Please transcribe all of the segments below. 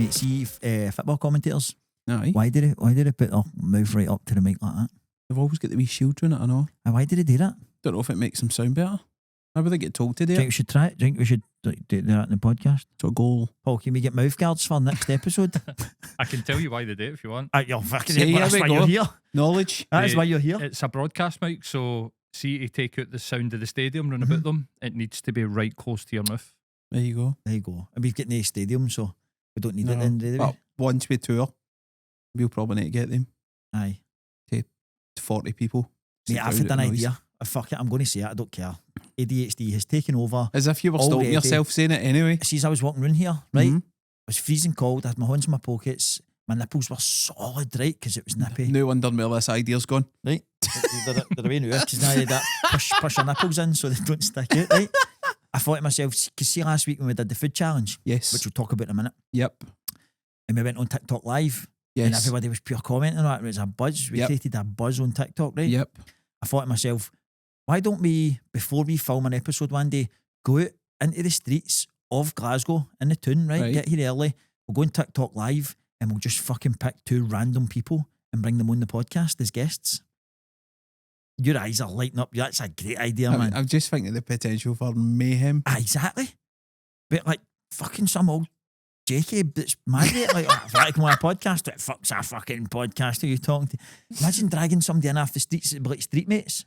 Mate, see football commentators. Aye. Why did it put their mouth right up to the mic like that? They've always got the wee shield in it, I know. And why did they do that? Don't know if it makes them sound better. Maybe they get told to do Do you think it. we should try it? Do you think we should do that in the podcast? So goal. Paul, can we get mouth guards for next episode? I can tell you why they do it if you want. You're fucking See, that's here why we you're go. here. Knowledge. That is why you're here. It's a broadcast mic, so see to take out the sound of the stadium run about them, it needs to be right close to your mouth. There you go. There you go. And we've got no stadium, so we don't need it then, do we? But once we tour, we'll probably need to get them. Aye. To 40 people. Mate, I've had an idea. Fuck it, I'm going to say it, I don't care. ADHD has taken over. As if you were Already. stopping yourself saying it anyway. See, as I was walking around here, right? Mhm. It was freezing cold. I had my hands in my pockets. My nipples were solid, right? Because it was nippy. No wonder where this idea's gone. Right? They're away now because now they that push your nipples in so they don't stick out, right? I thought to myself, because see last week when we did the food challenge, Yes. which we'll talk about in a minute, Yep. and we went on TikTok live, and Yes. everybody was pure commenting on it. It was a buzz. We Yep. created a buzz on TikTok, right? Yep. I thought to myself, why don't we, before we film an episode one day, go out into the streets of Glasgow in the town, right? Right. Get here early. We'll go on TikTok live and we'll just fucking pick 2 random people and bring them on the podcast as guests. Your eyes are lighting up. That's a great idea, man. I'm just thinking the potential for mayhem. Exactly. But like fucking some old Jacob that's mad at it. Like, if I come on a podcast, it fucks a fucking podcast. Who you talking to? Imagine dragging somebody in off the streets, it'd be like street mates.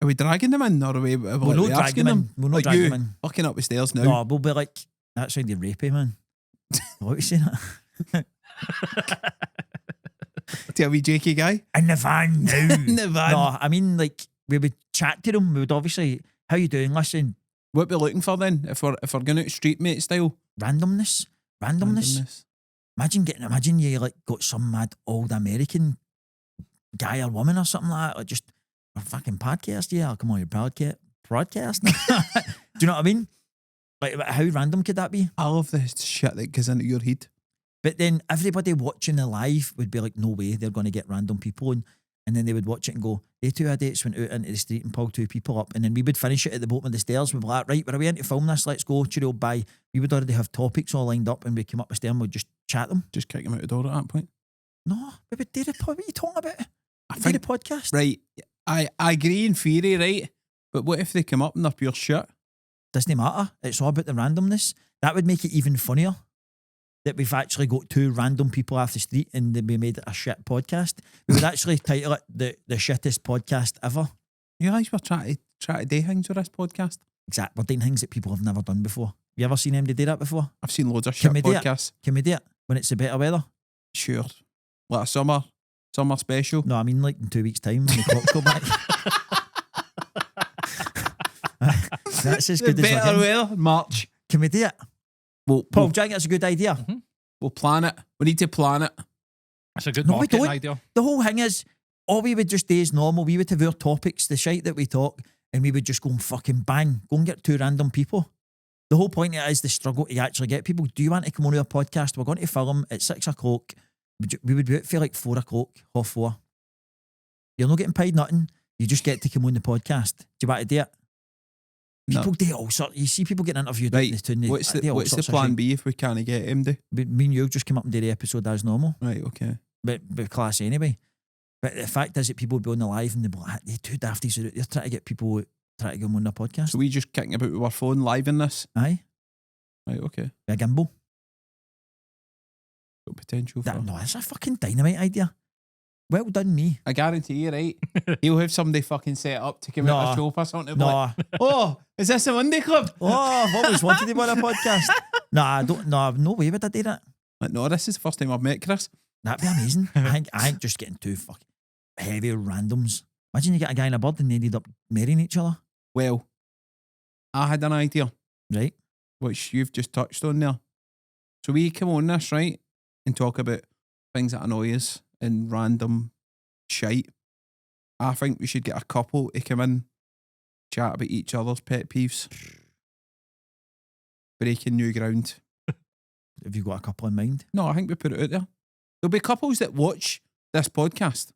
Are we dragging them in or are we We'll not drag asking them them? in. We'll not Like drag you, them in. Fucking up the stairs now. No, we'll be like, that sounded rapey, man. What are you saying? Tell me, Jakey guy. In the van now. In the van. No, I mean, like, we would chat to them. We would obviously, how you doing? Listen, What we looking for then? If we're going out street mate style? randomness. Imagine you like got some mad old American guy or woman or something like that. Or just a fucking podcast. Yeah, I'll come on your podcast. Do you know what I mean? Like, how random could that be? I love the shit that goes into your head. But then everybody watching the live would be like, no way, they're going to get random people on. And then they would watch it and go, they 2 idiots went out into the street and pulled 2 people up. And then we would finish it at the bottom of the stairs. We'd be like, right, we're away into film this, let's go, cheerio, bye. We would already have topics all lined up and we came up the stairs and we'd just chat them. Just kick him out the door at that point. No, we would do the what are you talking about? I Do the think, podcast. right, I agree in theory, right? But what if they come up and they're pure shit? Doesn't matter. It's all about the randomness. That would make it even funnier. That we've actually got 2 random people off the street and we made it a shit podcast. We would actually title it the shittest podcast ever. You guys were trying to do things with this podcast. Exactly. We're doing things that people have never done before. You ever seen anybody do that before? I've seen loads of Can shit we do it? podcasts. Can we do it when it's a better weather? Sure. Like a summer special. No, I mean like in 2 weeks' time when the clocks go back. That's as good as we're Better getting. weather, March. Can we do it? We'll, Paul, we'll, do you think that's a good idea? we'll plan it. We need to plan it. It's a good No, we marketing don't. idea. The whole thing is, all we would just do is normal. We would have our topics, the shite that we talk, and we would just go and fucking bang, go and get 2 random people. The whole point of it is the struggle to actually get people. Do you want to come on our podcast? We're going to film at 6 o'clock. We would be out for like 4 o'clock, 4:30. You're not getting paid nothing. You just get to come on the podcast. Do you want to do it? People do all sorts. You see people getting interviewed. Right. In the tune, What's they do all the sorts of plan shit. B if we can't get him to? But me and you just come up and do the episode as normal. Right, okay. But class anyway. But the fact is that people would be on the live and they'd be like, they're 2 dafties. They're trying to get people, trying to get them on their podcast. So we just kicking about with our phone live in this? Aye. Right, okay. A gimbal. Got potential for... No, that's a fucking dynamite idea. Well done, me. I guarantee you, right? He'll have somebody fucking set up to come out a show for something. No. Oh, is this a Monday Club? Oh, I've always wanted to be on a podcast. Nah, I don't. No, no way would I do that. Like, no, this is the first time I've met Chris. That'd be amazing. I think just getting 2 fucking heavy randoms. Imagine you get a guy and a bird and they ended up marrying each other. Well, I had an idea, Right? which you've just touched on there. So we come on this, right, and talk about things that annoy us and random shite. I think we should get a couple to come in, chat about each other's pet peeves. Breaking new ground. Have you got a couple in mind? No, I think we put it out there. There'll be couples that watch this podcast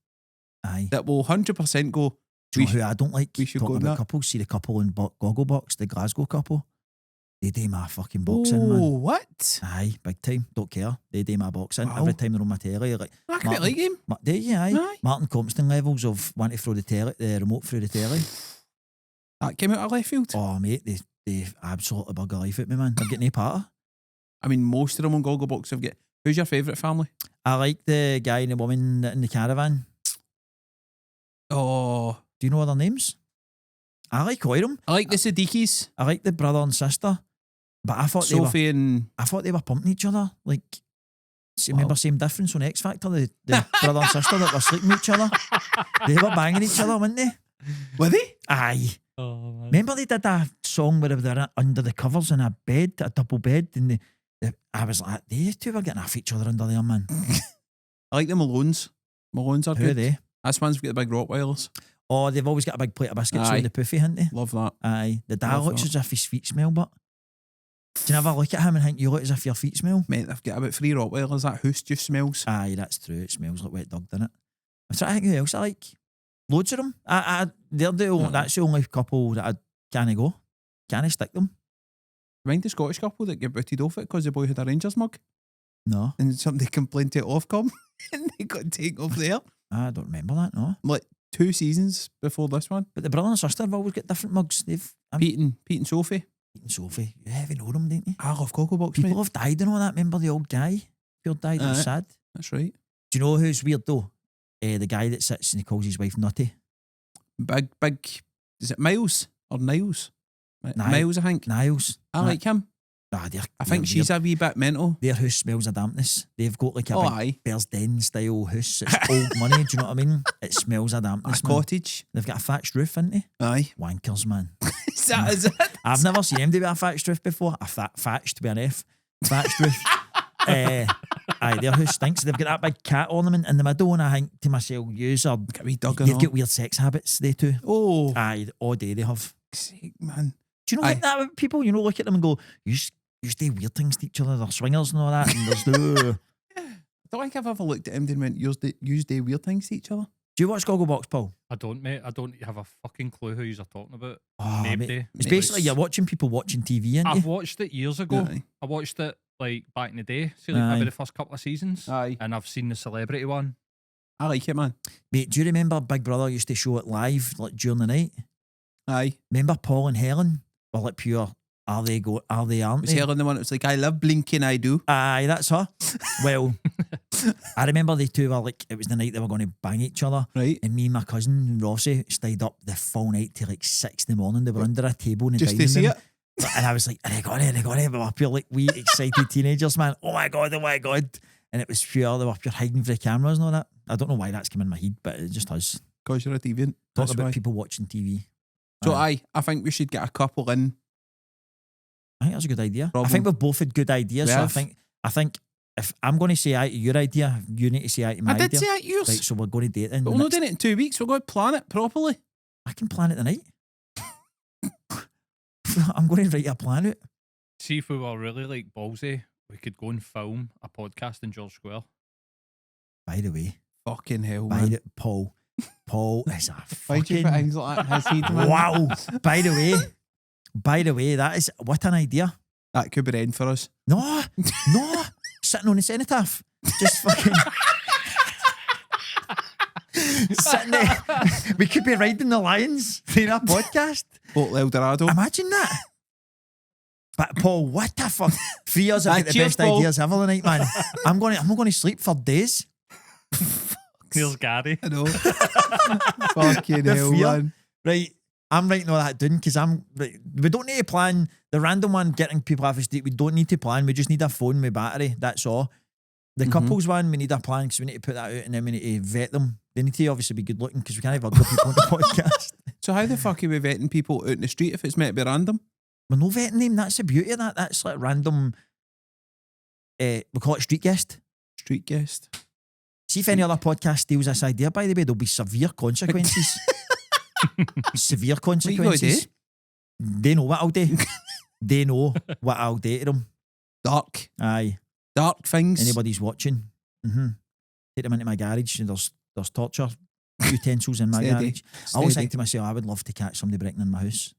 Aye. that will 100% go, Do you know who I don't like? we should Talking go about that. couples. See the couple in Gogglebox, the Glasgow couple. They do my fucking boxing, oh, man. what? What? Aye, big time. Don't care. They do my boxing. Wow. Every time they're on my telly, like I quite like him. Do you? Aye. Aye. Martin Compston levels of wanting to throw the remote through the telly. That came out of left field. Oh, mate, they absolutely bug a life at me, man. They're getting no part of. I mean, most of them on Gogglebox have got. Who's your favourite family? I like the guy and the woman in the caravan. Oh, Do you know their names? I like all of them. I like the Siddiquis. I like the brother and sister. But I thought Sophie and they were pumping each other. Like, remember same difference on X Factor, the brother and sister that were sleeping with each other. They were banging each other, weren't they? were they? Aye. Oh, man. Remember they did a song where they were under the covers in a bed, a double bed, and I was like, they two were getting off each other under there, man. I like the Malones. Malones are Who are good. they? That's ones with the big Rottweilers. Oh, they've always got a big plate of biscuits Aye. on the poofy, haven't they? Love that. Aye. The dad Love looks that. as if his feet smell, but do you never look at him and think you look as if your feet smell? Mate, they've got about 3 Rottweilers. That house just smells. Aye, that's true. It smells like wet dog, doesn't it? I'm trying to think who else I like. Loads of them. That's the only couple that I can't go. Can't stick them. Mind the Scottish couple that get booted off it because the boy had a Rangers mug No, and somebody complained to Ofcom and they got taken off there. I don't remember that, no. Like 2 seasons before this one. But the brother and sister have always got different mugs. Pete and Sophie. Pete and Sophie. You heavy know them, didn't you? I love Gogglebox, People mate. have died and all that. Remember the old guy who died? It was Aye. sad. That's right. Do you know who's weird though? The guy that sits and he calls his wife Nutty. Big, is it Miles or Niles? Niles. Miles, I think. Niles. I like him. Ah, I think she's a wee bit mental. Their house smells of dampness. They've got like a Oh, big aye. Bears Den style house. It's old money, do you know what I mean? It smells of A dampness, man. cottage. They've got a thatched roof, haven't they? Aye. Wankers, man. Is it? I've never seen them do a thatched roof before. Thatched with an F. Thatched roof. Aye, their house stinks. They've got that big cat ornament in the middle, and I think to myself, Get a wee dog and they've all. got weird sex habits, they too. Oh, Aye, all day they have. sake, man. Do you know like that with people? You know, look at them and go, you do weird things to each other. They're swingers and all that. And there's no. I don't think I've ever looked at him and went, use do weird things to each other. Do you watch Gogglebox, Paul? I don't, mate. I don't have a fucking clue who you're talking about. Oh, Name mate. day. It's basically you're watching people watching TV, ain't I've you? watched it years ago. Aye. I watched it like back in the day, see, like Aye. maybe the first couple of seasons. Aye. And I've seen the celebrity one. I like it, man. Mate, do you remember Big Brother used to show it live like during the night? Aye. Remember Paul and Helen were like pure, aren't Was they? Helen the one that was like, I love blinking, I do. Aye, that's her. Well, I remember they two were like, it was the night they were going to bang each other. Right. And me and my cousin Rossi stayed up the full night till like 6 in the morning. They were under a table in the Just to dining see room. it. And I was like, they got it. We were pure like wee excited teenagers, man. Oh my God. And it was pure, they were pure hiding for the cameras and all that. I don't know why that's come in my head, but it just has. Because you're a deviant. Talk That's about why. people watching TV. So Aye. I think we should get a couple in. I think that's a good idea. Problem. I think we've both had good ideas. We So have. I think if I'm going to say aye to your idea, you need to say aye to my I did idea. say it yours. Right, so we're going to date then. But we're not doing it in 2 weeks. We're going to plan it properly. I can plan it tonight. I'm going to write a plan out. See if we were really like ballsy, we could go and film a podcast in George Square. By the way, Fucking hell, man. Paul is a Why'd you fucking put things like that in his head, man? wow. By the way, that is what an idea. That could be the end for us. No, sitting on the cenotaph, just fucking sitting there. We could be riding the lions in a podcast. Hotel El Dorado. Imagine that. But Paul, what the fuck? 3 years I've got the Cheers, best Paul. ideas ever tonight, man. I'm going to sleep for days. There's Gary. I know. Fucking The hell, fear. man. Right, I'm writing all that down because we don't need to plan the random one getting people off the street. We don't need to plan. We just need a phone with battery. That's all. The couples one, we need a plan because we need to put that out and then we need to vet them. They need to obviously be good looking because we can't have ugly people on the podcast. So how the fuck are we vetting people out in the street if it's meant to be random? We're no vetting them. That's the beauty of that. That's like random. We call it street guest. Street guest. See if any other podcast steals this idea, by the way, there'll be severe consequences. Severe What you gonna consequences. They know what I'll do. They know what I'll do to them. Dark. Aye. Dark things. Anybody's watching. Take them into my garage and there's torture utensils in my Steady. garage. I always Steady. think to myself, I would love to catch somebody breaking in my house.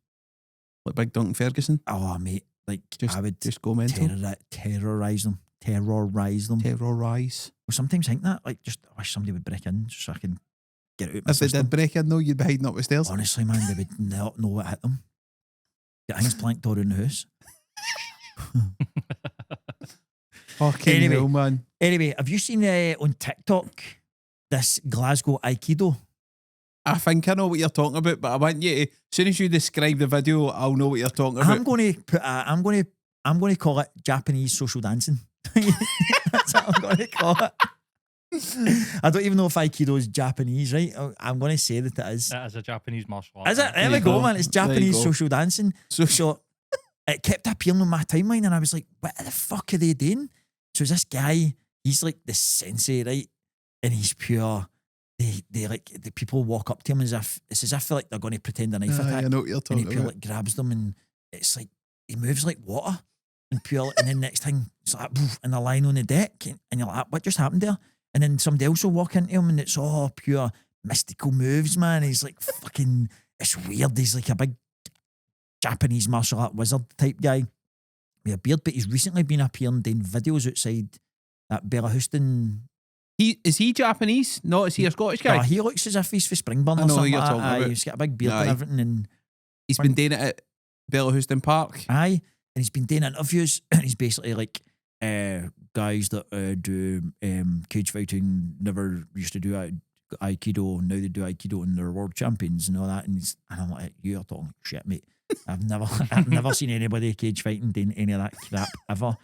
Like Big Duncan Ferguson. Oh, mate. Like Just, I would just go mental. terrorize them. Terrorise. Well, sometimes think that, like, just I wish somebody would break in just so I can get it out my If they system. did break in though, you'd be hiding up the stairs. Honestly, man, they would not know what hit them. Get things planked all around the house. Fucking Anyway. hell, man. Anyway, have you seen on TikTok this Glasgow aikido? I think I know what you're talking about, but I want you to, as soon as you describe the video, I'll know what you're talking about. I'm going to call it Japanese social dancing. That's what I'm going to call it. I don't even know if aikido is Japanese, right? I'm going to say that it is. That is a Japanese martial art. Is it? There you we go, go. man. It's There you Japanese go. social dancing. So it kept appearing on my timeline, and I was like, what the fuck are they doing? So this guy, he's like the sensei, right? And he's pure. They like, the people walk up to him as if it's as if like they're going to pretend a knife attack. I know what you're And talking he pure about. like grabs them, and it's like he moves like water. And pure, and then next thing it's like poof, and they're lying on the deck, and you're like, what just happened there? And then somebody else will walk into him, and it's all pure mystical moves, man. He's like fucking, it's weird. He's like a big Japanese martial art wizard type guy with a beard, but he's recently been appearing doing videos outside that Bella Houston. Is he Japanese? No, is he a Scottish guy? He looks as if he's for Springburn I or know who something you're like talking that. Aye, about. he's got a big beard and Aye. everything, and He's been doing it at Bellahouston Park. aye, and he's been doing interviews, and he's basically like, guys that do cage fighting never used to do aikido, now they do aikido and they're world champions and all that. And I'm like, you're talking shit, mate. I've never seen anybody cage fighting doing any of that crap ever.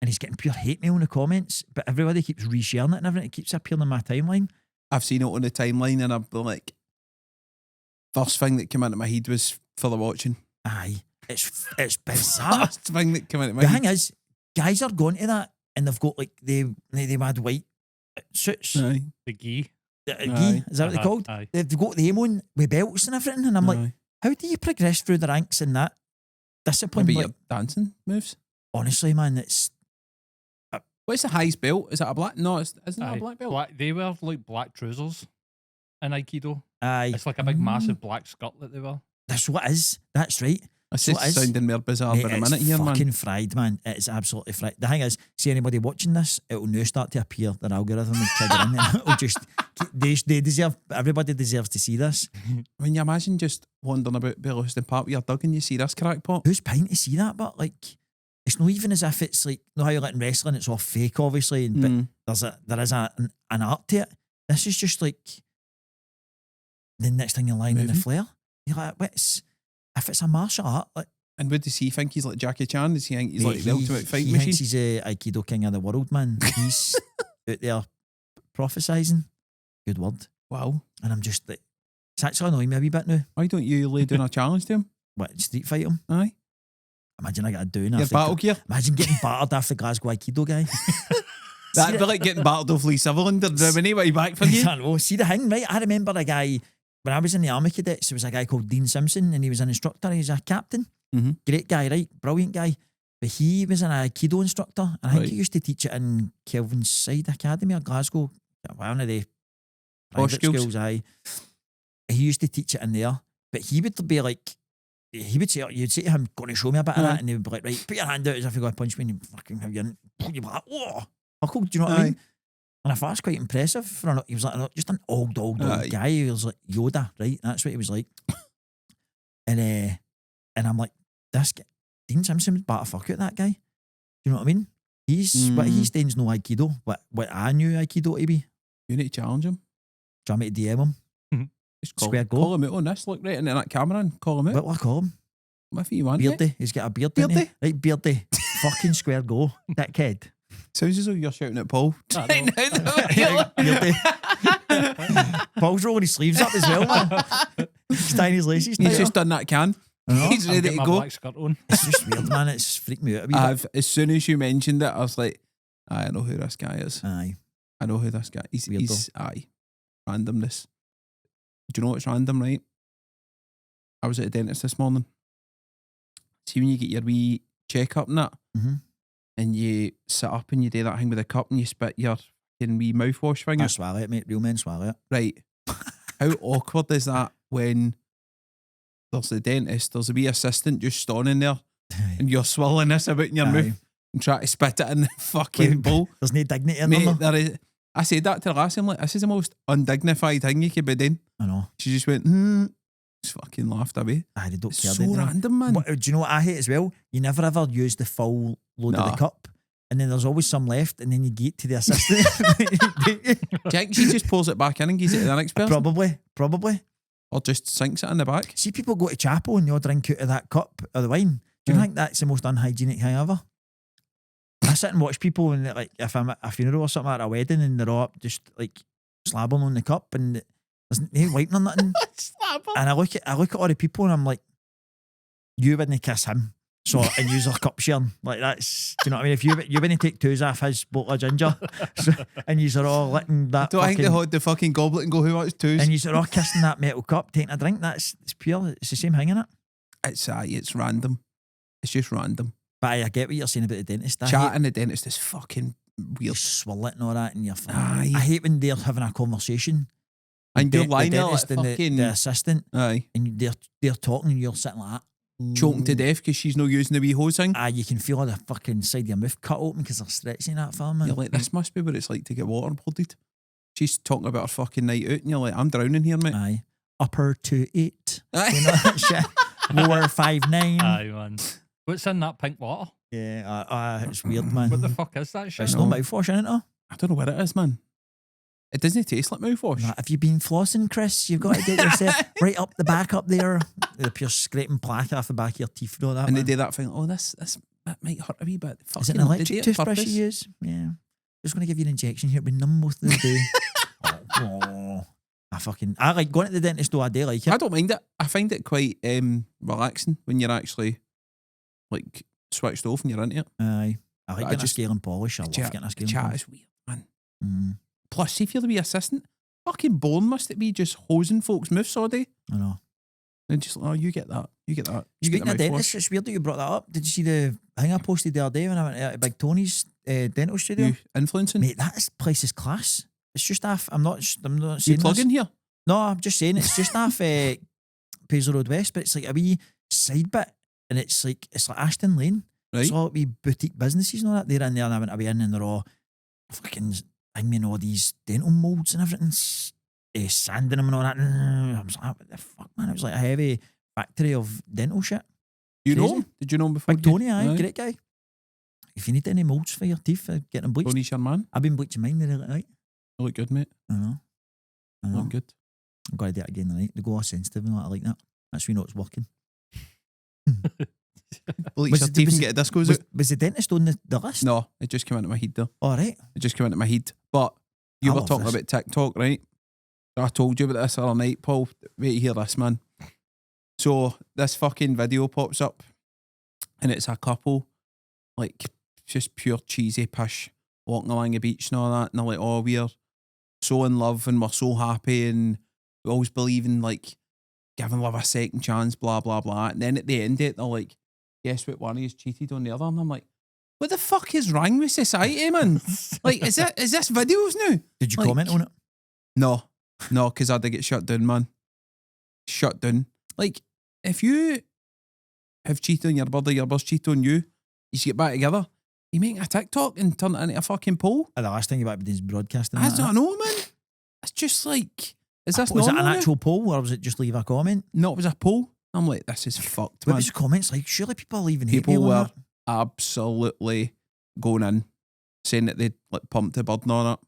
And he's getting pure hate mail in the comments, but everybody keeps resharing it and everything. It keeps appearing on my timeline. I've seen it on the timeline, and I've been like, first thing that came into my head was for the watching. Aye, it's bizarre. First thing that came into my The head. thing is, guys are going to that and they've got like they had white suits. Aye. The gi. Gi, is that what they're called? Aye. They've got them on with belts and everything, and I'm like, Aye. how do you progress through the ranks in that discipline? Maybe Like, your dancing moves. honestly, man, it's What's the highest belt? Is it a black? No, isn't it Aye. a black belt? They wear like black trousers in aikido. aye. It's like a big massive black skirt that they wear. That's what it is. That's right. It's So just it is. sounding more bizarre Mate, than a it's minute here, fucking man. fried, man. It is absolutely fried. The thing is, see anybody watching this, it'll now start to appear. Their algorithm will trigger in, and it'll just they deserve. Everybody deserves to see this. When you imagine just wandering about Bellahouston Park with your dog and you see this crackpot. Who's paying to see that? But like, it's not even as if it's like, you know how you're like in wrestling, it's all fake, obviously, but there is an art to it. This is just like the next thing you're lying in the Moving. flare. You're like, if it's a martial art, like And what does he think? He's like Jackie Chan? Does he think he's mate, like the ultimate fight he machine? thinks he's a Aikido king of the world, man. He's out there prophesizing. Good word. Wow. And I'm just like, it's actually annoying me a wee bit now. Why don't you lay down a challenge to him? What, street fight him? Aye. Imagine I got a doing Your after. battle gear? Imagine getting battered after Glasgow Aikido guy. That'd be like getting battled off Lee Sutherland or Dominic way back for you. I know. See the thing, right? I remember a guy, when I was in the Army Cadets, there was a guy called Dean Simpson, and he was an instructor. He was a captain. Mhm. Great guy, right? Brilliant guy. But he was an Aikido instructor, and I think Right. he used to teach it in Kelvin's Side Academy or Glasgow. One of the Posh private schools. schools, aye. He used to teach it in there, but he would be like, he would say, you'd say to him, "Going to show me a bit of Aye. that," and he would be like, "Right, put your hand out as if you're going to punch me," and you fucking have your, you'd be like, "Oh, huckle," do you know what I mean? And I thought that's quite impressive. He was like just an old Aye. guy. He was like Yoda, right? That's what he was like. And I'm like, this guy, Dean Simpson would bat a fuck out that guy. Do you know what I mean? What he's doing's no Aikido. What I knew Aikido to be. You need to challenge him. Do you want me to DM him? Just call, Square go. call him out on this. Look right into that camera and call him out. What will I call him? What if you want it? Beardy. He's got a beard. doesn't he? Beardy? Right, Beardy. Fucking square go. That kid. Sounds as though you're shouting at Paul. I know. Beardy. Paul's rolling his sleeves up as well, man. He's tying his laces. He's tighter. just done that can. know. He's I'm ready getting to my go. black skirt on. It's just weird, man. It's freaked me out a wee bit. As soon as you mentioned it, I was like, I know who this guy is. Aye. I know who this guy is. Weirdo. He's randomness. Do you know what's random, right? I was at the dentist this morning. See when you get your wee checkup and that, Mhm. and you sit up and you do that thing with a cup and you spit your fucking wee mouthwash thing I out. swallow it, mate. Real men swallow it. Right. How awkward is that when there's the dentist, there's a wee assistant just standing there and you're swirling this about in your Aye. mouth and try to spit it in the fucking bowl. There's no dignity in Mate, them. there is. I said that to the last time, like, this is the most undignified thing you could be doing. I know. She just went, just fucking laughed away. Aye, they don't It's care. so don't they? random, man. But, do you know what I hate as well? You never ever use the full load of Nah. the cup. And then there's always some left, and then you get to the assistant. Do you think she just pulls it back in and gives it to the next person? Probably. Or just sinks it in the back? See people go to chapel and they all drink out of that cup of the wine. Do you Yeah. think that's the most unhygienic thing ever? I sit and watch people and like if I'm at a funeral or something at a wedding and they're all up just like slabbing on the cup and there's no wiping or nothing. And I look at all the people and I'm like, you wouldn't kiss him. So and use our cup sharing. Like that's, do you know what I mean? If you wouldn't take twos off his bottle of ginger so, and you are all licking that Do I think they fucking, hold the fucking goblet and go, who wants twos? and you are all kissing that metal cup, taking a drink, it's pure, it's the same thing, innit? It's random. It's just random. But I get what you're saying about the dentist. I hate Chatting the dentist is fucking you weird. swirl it and all that and you're Aye. I hate when they're having a conversation. And you're the lying there like dentist and fucking... the assistant Aye. and they're talking and you're sitting like that. Choking to death because she's not using the wee hose thing. You can feel all the fucking side of your mouth cut open because they're stretching that for man. You're like, this must be what it's like to get waterboarded. She's talking about her fucking night out and you're like, I'm drowning here, mate. Aye. Upper 2'8". Aye. You know that shit. Lower 5'9". Aye, man. What's in that pink water? Yeah, it's weird, man. What the fuck is that shit? It's know. no mouthwash in it, though. I don't know what it is, man. It doesn't taste like mouthwash. Nah, have you been flossing, Chris? You've got to get yourself right up the back up there. The pure scraping plaque off the back of your teeth and all that. And they man. do that thing, that might hurt a wee bit. Is it an Fucking- they do electric it on toothbrush purpose. you use? Yeah. Just going to give you an injection here. It'll be numb most of the day. I like going to the dentist though. I do like it. I don't mind it. I find it quite relaxing when you're actually like switched off and you're into it. Aye. I like I getting a just- scale and polish. I love Chat- getting a the scale and chat polish. is weird, man. Mm, Plus, see if you're the wee assistant, fucking boring must it be just hosing folks' mouths all day? I know. And just like, oh, you get that. You get that. You Speaking get of the dentists, it's weird that you brought that up. Did you see the thing I posted the other day when I went to Big Tony's dental studio? You influencing? Mate, place is class. It's just off. I'm not you saying plugging this. here? No, I'm just saying it's just off Paisley Road West, but it's like a wee side bit, and it's like Ashton Lane. Right. It's all like wee boutique businesses and all that. They're in there, and I went away in, and they're all fucking hanging all these dental molds and everything, sanding them and all that. I was like, what the fuck, man? It was like a heavy factory of dental shit. You know Crazy. him? Did you know him before? Big Tony, aye, great guy. If you need any molds for your teeth, get them bleached. Tony's your man. I've been bleaching mine, they're like, right. You look good, mate. I know. You look good. I'm going to do it again tonight. They go all sensitive and all that. I like that. That's when you know it's working. Bleach Was your it- teeth was and it- get a discos Was, out. was the dentist on the list? No, it just came into my head though. All right. It just came into my head. But you I were love talking this. about TikTok, right? I told you about this the other night, Paul. Wait to hear this, man. So this fucking video pops up and it's a couple, like just pure cheesy pish, walking along the beach and all that. And they're like, oh, we're so in love and we're so happy and we always believe in like giving love a second chance, blah, blah, blah. And then at the end of it, they're like, guess what one of you cheated on the other? And I'm like, what the fuck is wrong with society, man? Like, is this videos now? Did you Like- comment on it? No, because I'd get shut down, man. Shut down. Like, if you have cheated on your brother's cheated on you, you should get back together. You make a TikTok and turn it into a fucking poll. The last thing about is broadcasting. I that, don't know, man. It's just like, is this Was it normal an now? actual poll or was it just leave a comment? No, it was a poll. I'm like, this is fucked, What man. was the comments like? Surely people are leaving hate People mail on were absolutely going in, saying that they'd like pumped the bird and all that.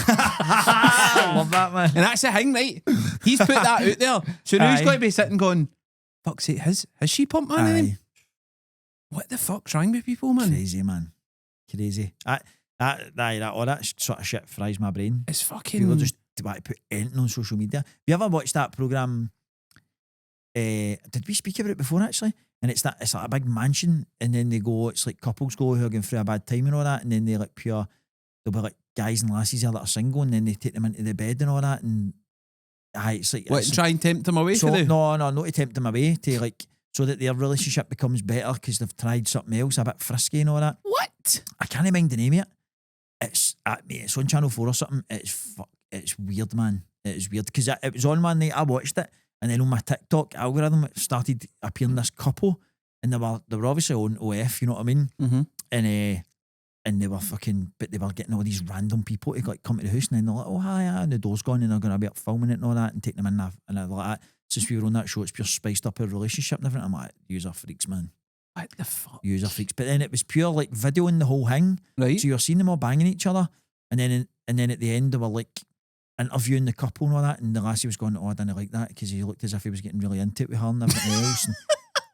that. Love that, man. And that's the thing, right? He's put that out there. So now he's Aye. got to be sitting going, fuck's sake, has she pumped man? Aye. Then? What the fuck's wrong with people, man? Crazy, man. Crazy. All that sort of shit fries my brain. It's fucking... People just want to put anything on social media. Have you ever watched that programme? Did we speak about it before, actually? And it's like a big mansion, and then they go, it's like couples go who are going through a bad time and all that, and then they like there'll be like guys and lassies there that are single, and then they take them into the bed and all that, and it's like What, it's- try and tempt them away so, for the... no, not to tempt them away, to like so that their relationship becomes better because they've tried something else a bit frisky and all that. What? I can't mind the name of it. It's mate, it's on Channel 4 or something. It's weird, man. It is weird because it was on one night. I watched it, and then on my TikTok algorithm it started appearing this couple, and they were obviously on OF, you know what I mean? Mm-hmm. And they were but they were getting all these random people to like come to the house, and then they're like, oh hi, and the door's gone, and they're going to be up filming it and all that, and taking them in and like that. Since we were on that show, it's pure spiced up our relationship and everything. I'm like, user freaks, man. What the fuck? User freaks. But then it was pure like videoing the whole thing. Right. So you're seeing them all banging each other, and then at the end they were like interviewing the couple and all that, and the lassie was going, oh, I didn't like that because he looked as if he was getting really into it with her and everything else.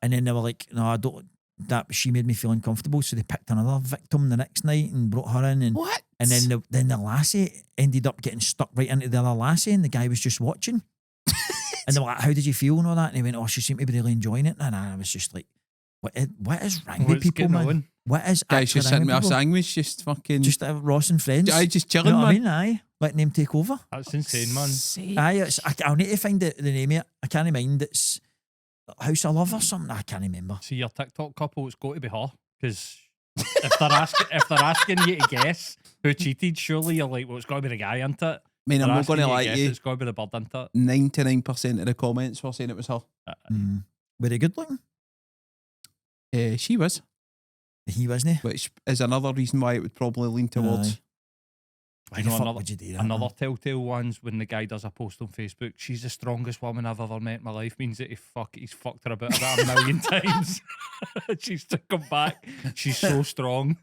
And then they were like, no, I don't. That she made me feel uncomfortable, so they picked another victim the next night and brought her in. And What? And then the lassie ended up getting stuck right into the other lassie, and the guy was just watching. And they were like, how did you feel and all that? And he went, oh, she seemed to be really enjoying it. And I was just like, what is wrong with people, man? On? What is Guys actually just wrong sitting with with a people? sandwich, just fucking... Just Ross and friends. Aye, just You chilling, know what I man. mean? Aye. Letting them take over. That's insane, man. Aye, I'll need to find the name of it. I can't mind. It's House of Love or something. I can't remember. See, your TikTok couple, it's got to be her. Because if they're asking you to guess who cheated, surely you're like, well, it's got to be the guy, isn't it? I mean, I'm They're not going to asking lie guess, to you. It's got to be the bird, isn't it? 99% of the comments were saying it was her. Were they good looking? She was, He wasn't. which is another reason why it would probably lean towards. Aye. Why You the know, fuck another- would you do that? Another man? telltale one's when the guy does a post on Facebook. She's the strongest woman I've ever met in my life. Means that he's fucked her about a million times. She's to come back. She's so strong.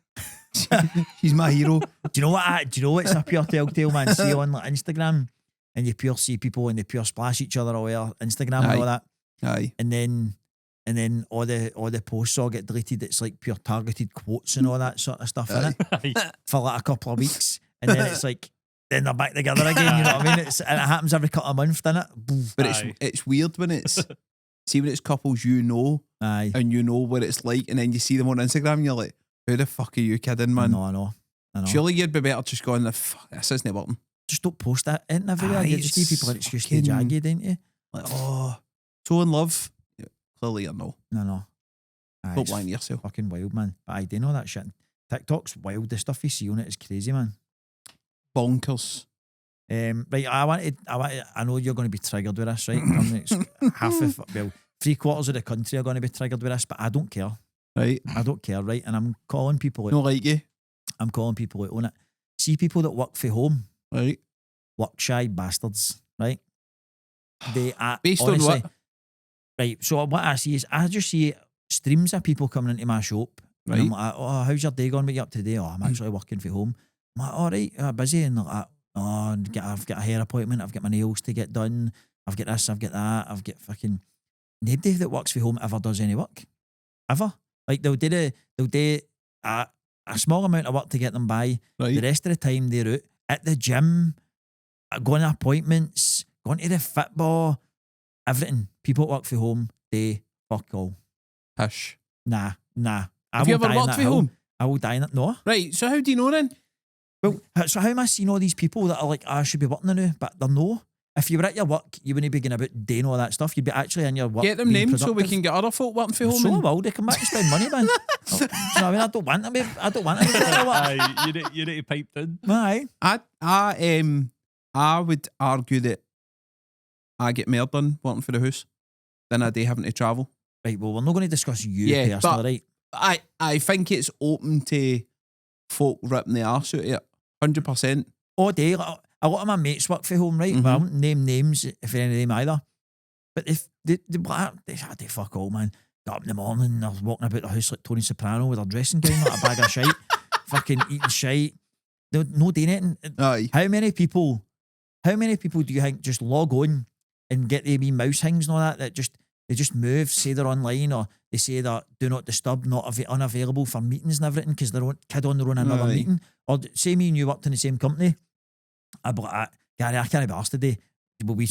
She's my hero. Do you know what? Do you know what's a pure telltale, man? See on like Instagram, and you pure see people and they pure splash each other over Instagram and all that, Aye. and then all the posts all get deleted. It's like pure targeted quotes and all that sort of stuff in it for like a couple of weeks, and then it's like then they're back together again. You know what I mean? And it happens every couple of months, doesn't it? But Aye. it's weird when it's... See, when it's couples you know, Aye. and you know what it's like, and then you see them on Instagram and you're like, who the fuck are you kidding, man? I know. Surely you'd be better just going, the fuck, this isn't working. Just don't post that in everywhere. Aye, You just give it's people an excuse to fucking- jag you, don't you? Like, oh, so in love. Yeah, clearly you're no. No. Aye, Don't it's lie to yourself. fucking wild, man. But I do know that shit. TikTok's wild. The stuff you see on it is crazy, man. Bonkers. Right, I know you're going to be triggered with this, right? It's three-quarters of the country are going to be triggered with this, but I don't care. Right? I don't care, right? And I'm calling people out. Not like you. I'm calling people out on it. See people that work for home, Right? work shy bastards, right? They are Based honestly, on what? Right, so what I see is I just see streams of people coming into my shop. And I'm Right. like, oh, how's your day going? What you up today? Oh, I'm actually working from home. I'm like, all right, busy. And they're like, oh, I've got a hair appointment. I've got my nails to get done. I've got this, I've got that. I've got fucking... Nobody that works from home ever does any work. Ever. Like, they'll do a small amount of work to get them by. Right. The rest of the time, they're out at the gym, going to appointments, going to the football, everything. People that work from home, they fuck all. Pish. Nah. Have you ever worked from home? I will die in that. No. Right, so how do you know then? Well, so how am I seeing all these people that are like, I should be working now, but they're no. If you were at your work, you wouldn't be going about doing all that stuff. You'd be actually in your work. Get them being named so we productive. can get other folk working from home. So and- well, they come back and spend money, man. So, you know what I mean? I don't want to be. I don't want to be doing work. Aye, you need to pipe in. Aye. I would argue that I get more done working for the house than I do having to travel. Right. Well, we're not going to discuss you Yeah, personally, right? I think it's open to folk ripping the arse out of it. 100%. All day, like, a lot of my mates work for home, right? Mhm. Well, I won't name names if any of them either. But if they fuck all, man. Get up in the morning, they're walking about the house like Tony Soprano with their dressing gown like a bag of shite, fucking eating shite. No doing anything. Aye. How many people do you think just log on and get the wee mouse things and all that they just move, say they're online, or they say that do not disturb, unavailable for meetings and everything because they're kid on their own another Aye. meeting. Or say me and you worked in the same company. I'd be like, Gary, I can't be arsed today. Will we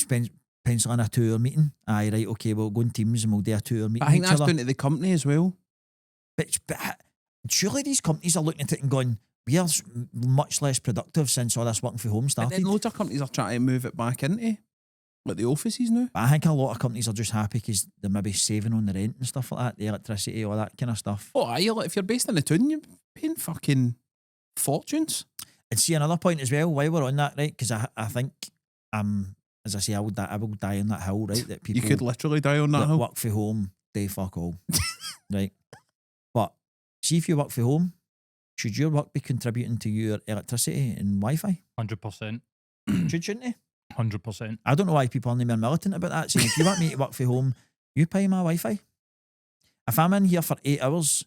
pencil in a 2 hour meeting? Aye, right, okay, we'll go on Teams and we'll do a 2 hour meeting. I think with that's each other. down to the company as well. But surely these companies are looking at it and going, we are much less productive since all this working from home But started. then loads of companies are trying to move it back into like the offices now. But I think a lot of companies are just happy because they're maybe saving on the rent and stuff like that, the electricity, all that kind of stuff. Oh, aye, like if you're based in the town, you're paying fucking fortunes. And see another point as well, while we're on that, right? Because I think, as I say, I will die on that hill, right? That people You could literally die on that that hill. work from home, they fuck all. right? But see if you work from home, should your work be contributing to your electricity and Wi-Fi? 100%. Shouldn't it? 100%. I don't know why people aren't more militant about that. Saying if you want me to work from home, you pay my Wi-Fi. If I'm in here for 8 hours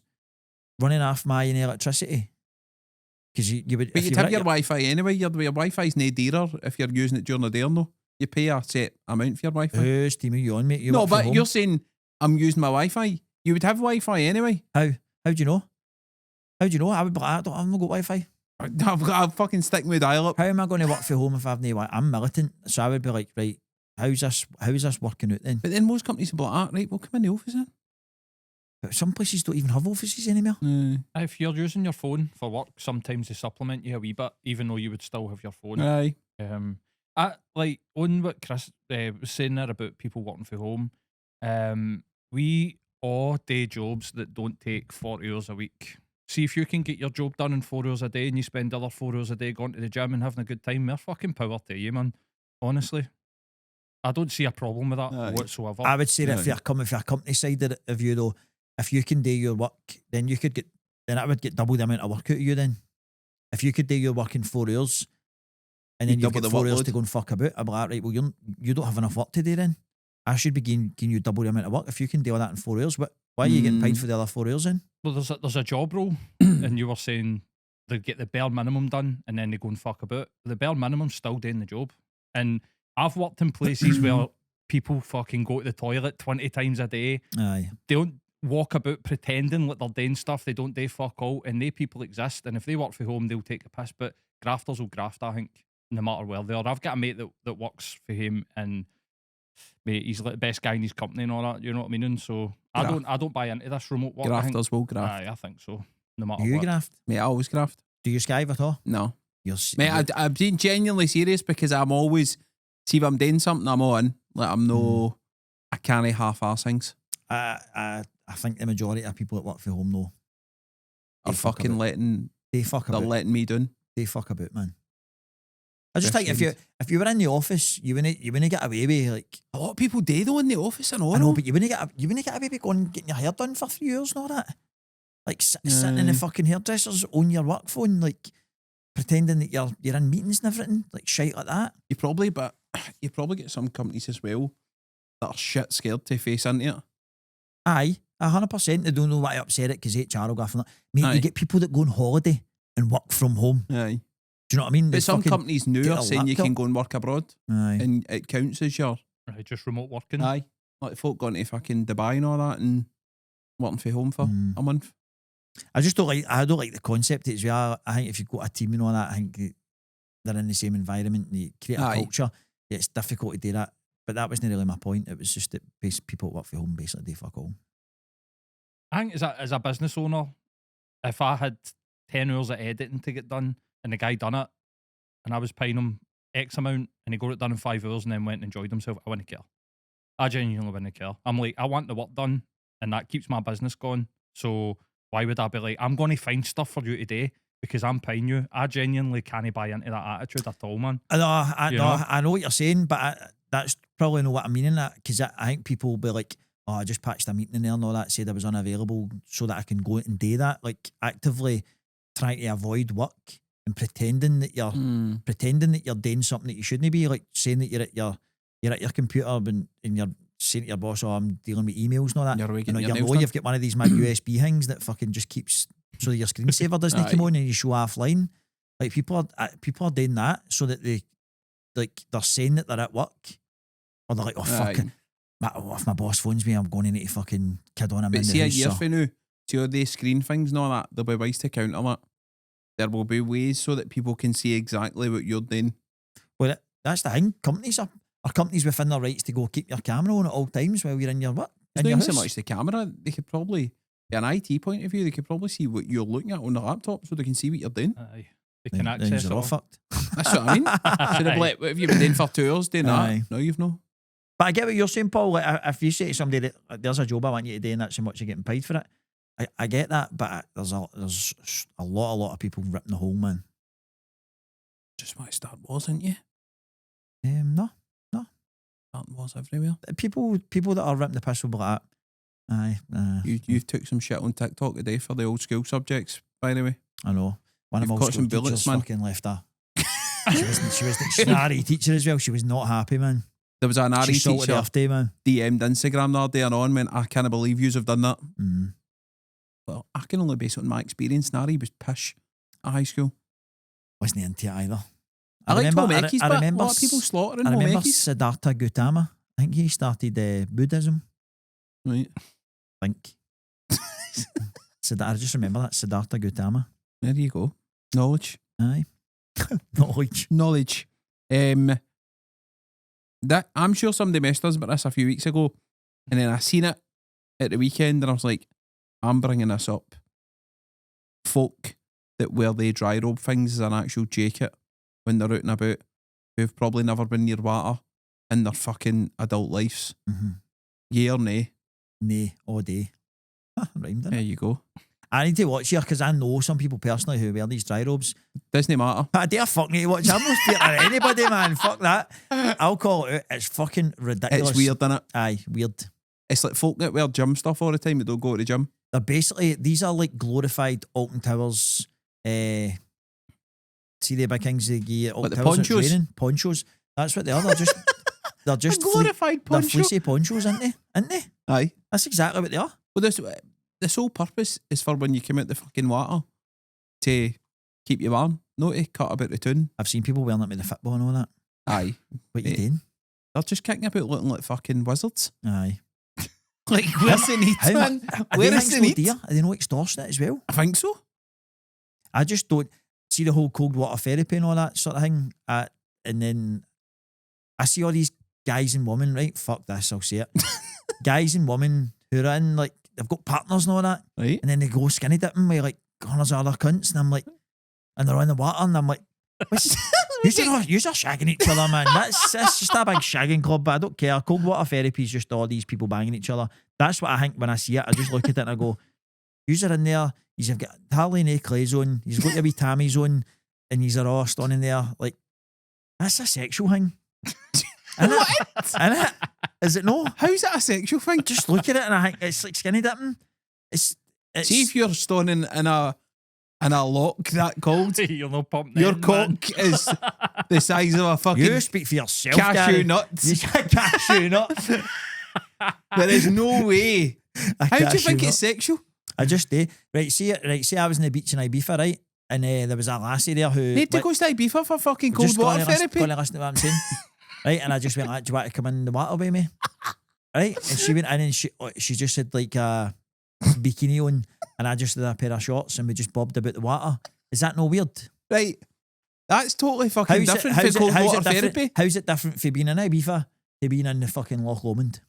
running off my own electricity, because you would, But if you'd you have your Wi-Fi anyway. Your Wi-Fi's no dearer if you're using it during the day or no. You pay a set amount for your Wi-Fi. who's team you on, mate? You No, work from but home. you're saying I'm using my Wi-Fi. You would have Wi-Fi anyway. How do you know? How do you know? I would be like, I've not got Wi-Fi. I've got a fucking stick with dial-up. How am I going to work from home if I've no Wi-Fi? I'm militant, so I would be like, right, how's this working out then? But then most companies will be like, right, we'll come in the office then. But some places don't even have offices anymore. If you're using your phone for work, sometimes they supplement you a wee bit, even though you would still have your phone. Aye. Like on what Chris was saying there about people working from home, we all day jobs that don't take 40 hours a week. See if you can get your job done in 4 hours a day and you spend the other 4 hours a day going to the gym and having a good time, more fucking power to you, man. Honestly. I don't see a problem with that whatsoever. I would say that if you're coming from a company side of you though, if you can do your work, then you could get, then I would get double the amount of work out of you then. If you could do your work in 4 hours and then you've got 4 hours to go and fuck about, I'd be like, right, well, you don't have enough work to do then. I should be giving you double the amount of work. If you can do all that in 4 hours, why are you getting paid for the other 4 hours then? Well, there's a job role, and you were saying they get the bare minimum done and then they go and fuck about. The bare minimum's still doing the job. And I've worked in places where people fucking go to the toilet 20 times a day. Aye. They don't walk about pretending like they're doing stuff. They don't do fuck all, and they people exist. And if they work from home, they'll take a piss. But grafters will graft, I think, no matter where they are. I've got a mate that works for him, and mate, he's like the best guy in his company and all that. You know what I mean? And so I don't buy into this remote work. Grafters will graft. Aye, I think so. No matter Do you what. graft? Mate, I always graft. Do you skive at all? No. Mate, I'm being genuinely serious because I'm always, see if I'm doing something, I'm on. Like I'm no, I can't half-arse things. I think the majority of people that work from home though Are fucking letting, they're letting me down. They fuck about, man. I just think if you were in the office, you wouldn't get away with like A lot of people do though in the office, I know. I know, but you wouldn't get away with going and getting your hair done for 3 years and all that. Like sitting in the fucking hairdressers on your work phone, like pretending that you're in meetings and everything, like shite like that. You probably get some companies as well that are shit scared to face into it. Aye, 100%. They don't know why to upset it because HR will go for that. Mate, Aye. you get people that go on holiday and work from home. Aye. Do you know what I mean? They But some fucking companies now get are a saying you can laptop. go and work abroad Aye. and it counts as your Right, just remote working. aye. Like folk going to fucking Dubai and all that and working from home for a month. I don't like the concept as well. I think if you've got a team and all that, I think they're in the same environment and you create a Aye. culture. Yeah, it's difficult to do that. But that wasn't really my point. It was just that people that work from home basically do fuck all. I think as a business owner, if I had 10 hours of editing to get done and the guy done it and I was paying him X amount and he got it done in 5 hours and then went and enjoyed himself, I wouldn't care. I genuinely wouldn't care. I'm like, I want the work done and that keeps my business going. So why would I be like, I'm going to find stuff for you today because I'm paying you? I genuinely can't buy into that attitude at all, man. I know what you're saying, but that's probably not what I mean in that, because I think people will be like, oh, I just patched a meeting in there and all that, said I was unavailable so that I can go and do that. Like actively trying to avoid work and pretending that you're doing something that you shouldn't be, like saying that you're at your computer and you're saying to your boss, oh, I'm dealing with emails and all that. You've got one of these mad USB things that fucking just keeps so that your screensaver doesn't come on and you show offline. Like people are doing that so that they're saying that they're at work, or they're like, oh fucking, if my boss phones me, I'm going to need to fucking kid on him. But in see, the a house, year so. from now, see all these screen things and all that, there'll be ways to counter that. There will be ways so that people can see exactly what you're doing. Well, that's the thing. Companies are companies within their rights to go keep your camera on at all times while you're in your work. It's not even so much the camera. They could probably, an IT point of view, they could probably see what you're looking at on the laptop so they can see what you're doing. Aye. They can Then access it you're all all. fucked. That's what I mean. So they'll be like, what have you been doing for 2 hours doing Aye. that? No, you've no. But I get what you're saying, Paul. Like, if you say to somebody that there's a job I want you to do and that's how much you're getting paid for it, I get that. But there's a lot of people ripping the hole, man. Just want to start wars, ain't you? No. Starting wars everywhere. People that are ripping the piss will be like that. Aye. You took some shit on TikTok today for the old school subjects, by the way. I know. One of You've my got old some school bullets, teachers man. fucking left her. She was the snarry teacher as well. She was not happy, man. There was an RE She salted teacher her day, man. DM'd Instagram the other day and on went, I can't believe yous have done that. Mm. Well, I can only base it on my experience. Nari was pish at high school. Wasn't into it either. I liked home eckies, but remember, a lot of people slaughtering I home remember eckies. Siddhartha Gautama. I think he started Buddhism. Right. I think. I just remember that Siddhartha Gautama. There you go. Knowledge. Aye. Knowledge. Knowledge. That I'm sure somebody messaged us about this a few weeks ago, and then I seen it at the weekend, and I was like, I'm bringing this up. Folk that wear the dry robe things as an actual jacket when they're out and about, who've probably never been near water in their fucking adult lives. Mm-hmm. Yea or nay? Nay, all day. Rhymed, didn't There it? you go. I need to watch here because I know some people personally who wear these dry robes. Doesn't matter. I dare fuck me to watch. I'm not scared of anybody, man. Fuck that. I'll call it out. It's fucking ridiculous. It's weird, innit? Aye, weird. It's like folk that wear gym stuff all the time that don't go to the gym. They're basically, these are like glorified Alton Towers. See the big things they give you at Alton Like the Towers. ponchos? Training. Ponchos. That's what they are. They're just glorified they're poncho. fleecy ponchos, aren't they? Aren't they? Aye. That's exactly what they are. Well, the sole purpose is for when you come out the fucking water to keep you warm, not to cut about the tune. I've seen people wearing it with the football and all that. Aye. What you Eh, doing? They're just kicking about looking like fucking wizards. Aye. Like, where's the need, man? Where is the need? Are they no extortionate as well? I think so. I just don't see the whole cold water therapy and all that sort of thing. And then I see all these guys and women, right? Fuck this, I'll say it. Guys and women who are in, like, they've got partners and all that. Right. And then they go skinny dipping with, like, hundreds of other cunts. And I'm like, and they're on the water. And I'm like, you're shagging each other, man. That's just a big shagging club, but I don't care. Cold water therapy is just all these people banging each other. That's what I think when I see it. I just look at it and I go, yous are in there, you've got hardly any clothes on, you've got your wee tammies on, and yous are all standing there. Like, that's a sexual thing. What? Innit? Is it no? How's that a sexual thing? Just look at it and I think it's like skinny dipping. It's See if you're standing in a lock that cold, You're not pumping your in, man. cock is the size of a fucking you speak for yourself, cashew Gary. nuts. You cashew nut. There is no way. A How do you cashew think nut. it's sexual? I just do. Right, see I was in the beach in Ibiza, right? And there was a lassie there who Need to go stay Ibiza for fucking cold just water gonna listen- therapy. gonna listen to what I'm saying. Right, and I just went like, do you want to come in the water with me? Right? And she went in and she just had like a bikini on and I just had a pair of shorts and we just bobbed about the water. Is that no weird? Right. That's totally fucking different for cold water therapy. How's it different for being in Ibiza to being in the fucking Loch Lomond?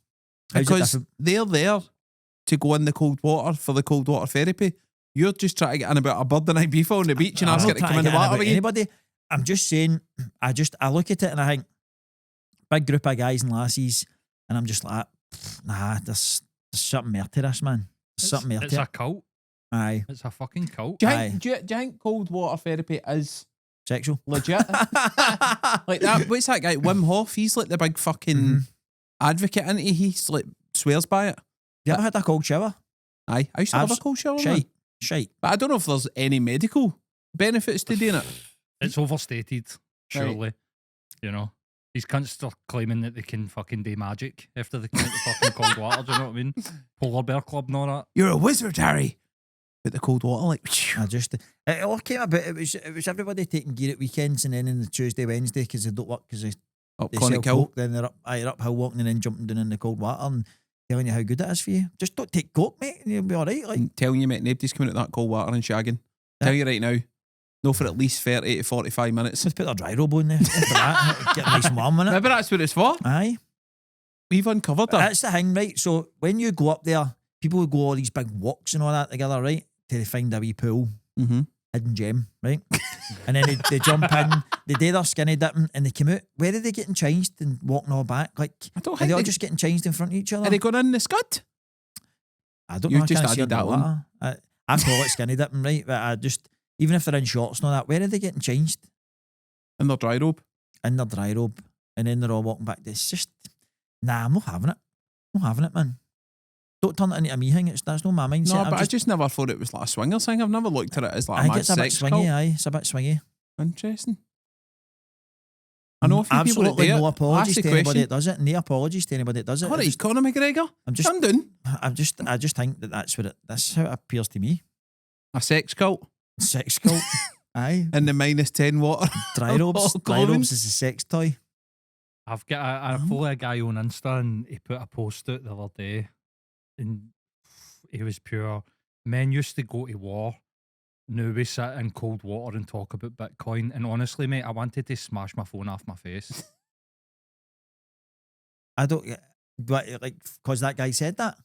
How's it Because different? they're there to go in the cold water for the cold water therapy. You're just trying to get in about a bird in Ibiza on the beach and I'm ask not it to trying come in the get water about with you. anybody. I'm just saying, I look at it and I think, big group of guys and lassies, and I'm just like, nah, there's something more to this, man. There's something more It's to a it. cult. Aye. It's a fucking cult. Do you, Aye. think, do you think cold water therapy is Sexual. legit? Like that, what's that guy? Wim Hof, he's like the big fucking Mhm. advocate, isn't he? He's like swears by it. You ever had a cold shower? Aye, I used to have a Abs- cold shower, man. Shite. But I don't know if there's any medical benefits to doing it. It's overstated, surely. You know? These cunts still claiming that they can fucking do magic after they come out the fucking cold water, do you know what I mean? Polar Bear Club and all that. You're a wizard, Harry. With the cold water, like, I just it all came about. It was everybody taking gear at weekends and then in the Tuesday, Wednesday because they don't work because they up sell Conic Hill. coke. Then they're up hill walking and then jumping down in the cold water and telling you how good it is for you. Just don't take coke, mate, and you'll be all right. Like, And telling you, mate, nobody's coming out that cold water and shagging. Tell you right now, no for at least 30 to 45 minutes. just put a dry robe on there. After that, get nice and warm in it. Maybe that's what it's for. Aye. We've uncovered that. That's the thing, right? So when you go up there, people would go all these big walks and all that together, right? Till they find a wee pool, Mm-hmm. hidden gem, right? And then they jump in, they do their skinny dipping, and they come out. Where are they getting changed and walking all back? Like, I don't are think they all they, just getting changed in front of each other? are they going in the scud? I don't You've know. I just can't see added under that the water. I call it skinny dipping, right? But I just, even if they're in shorts and all that, where are they getting changed? In their dry robe. In their dry robe. And then they're all walking back. It's just, nah, I'm not having it. I'm not having it, man. Don't turn it into a me thing. That's not my mindset. No, I'm but I just never thought it was like a swingers thing. I've never looked at it as like I a think mad it's a bit sex swingy, cult. aye. It's a bit swingy. Interesting. I know a few people that Absolutely do it. no Ask apologies the to anybody question. that does it. No apologies to anybody that does it. All right, Conor McGregor. I'm done. I just think that's what that's how it appears to me. A sex cult Sex cult. Aye. in the -10 water. Dry robes. Dry Clothing. robes is a sex toy. I've got I follow a guy on Insta and he put a post out the other day and he was pure. Men used to go to war. Now we sit in cold water and talk about Bitcoin. And honestly, mate, I wanted to smash my phone off my face. I don't but like because that guy said that.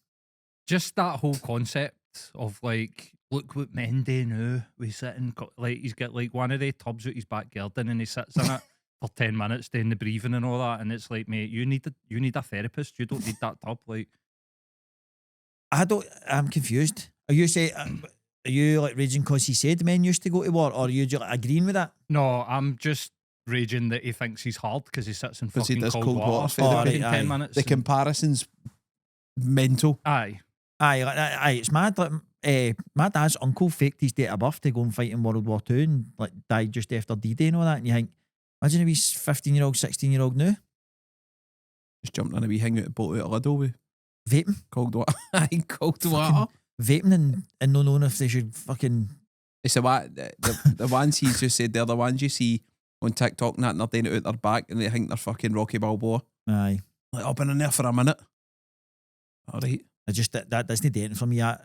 Just that whole concept of like, look what men do now. We sit in like he's got like one of the tubs out his back garden and he sits in it for 10 minutes doing the breathing and all that. And it's like, mate, you need a therapist. You don't need that tub. Like, I'm confused. Are you saying are you like raging because he said men used to go to war, or are you just like, agreeing with that? no, I'm just raging that he thinks he's hard because he sits in 'Cause he fucking does cold, cold water water for therapy. fucking Aye, 10 aye. minutes. The comparison's mental. Aye. Aye, it's mad. Like, my dad's uncle faked his date of birth to go and fight in World War II and like died just after D-Day and all that. And you think, imagine if he's 15-year-old, 16-year-old now Just jumped in a wee hang out the boat out of Lido with vaping, cold water. Aye, cold water. vaping, and not knowing if they should fucking. It's the ones he's just said, they're the ones you see on TikTok and that, and they're doing it out their back and they think they're fucking Rocky Balboa. Aye, Like, I've been in there for a minute. All right. I just that doesn't do anything for me. A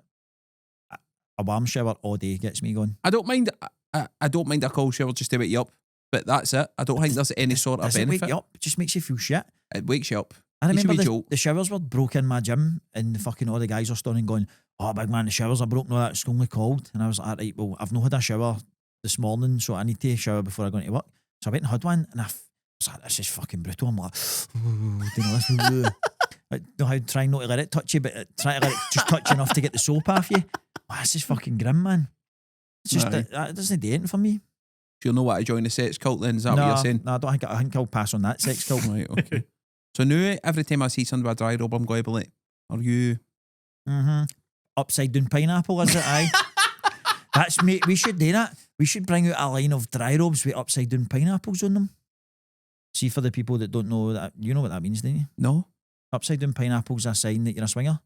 warm shower all day gets me going. I don't mind. I don't mind a cold shower just to wake you up, but that's it. I don't think there's any sort of Does it benefit. wake you up? It just makes you feel shit. It wakes you up. I It's a remember wee jolt. the showers were broke in my gym, and the fucking all the guys were standing going, "Oh, big man, the showers are broken. No, that's only cold." And I was like, "Right, well, I've not had a shower this morning, so I need to shower before I go into work." So I went and had one, and I was like, "This is fucking brutal." I'm like, "Ooh, do you know this?" I know how trying not to let it touch you, but trying to let it just touch you enough to get the soap off you. Oh, this is fucking grim, man. It's just Aye. that doesn't do anything for me. Do you know what to join the sex cult then? Is that what you're saying? No, I think I'll pass on that sex cult. Right, okay. So now every time I see somebody with a dry robe, I'm going to be like, are you... Upside down pineapple, is it? Aye. That's mate. We should do that. We should bring out a line of dry robes with upside down pineapples on them. See, for the people that don't know that, you know what that means, don't you? No? Upside down pineapple's a sign that you're a swinger.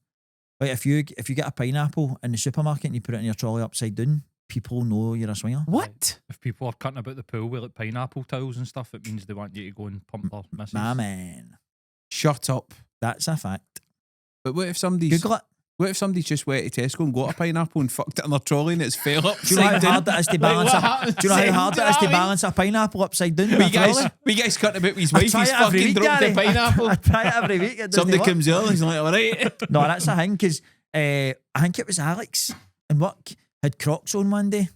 Like if you get a pineapple in the supermarket and you put it in your trolley upside down, people know you're a swinger. What? If people are cutting about the pool with like pineapple towels and stuff, it means they want you to go and pump their missus. My man, Shut up. that's a fact. But what if somebody's... Google it. What if somebody's just went to Tesco and got a pineapple and fucked it in their trolley and it's fell up? Do you know how hard it is to balance? Do you know how hard it is to balance? balance a pineapple upside down? in a trolley? We guys cutting about with his I wife, try he's it every fucking week, dropped the Gary. pineapple. I try it every week. It doesn't Somebody work. comes in and he's like, all right. No, that's a thing because I think it was Alex in work had Crocs on one day.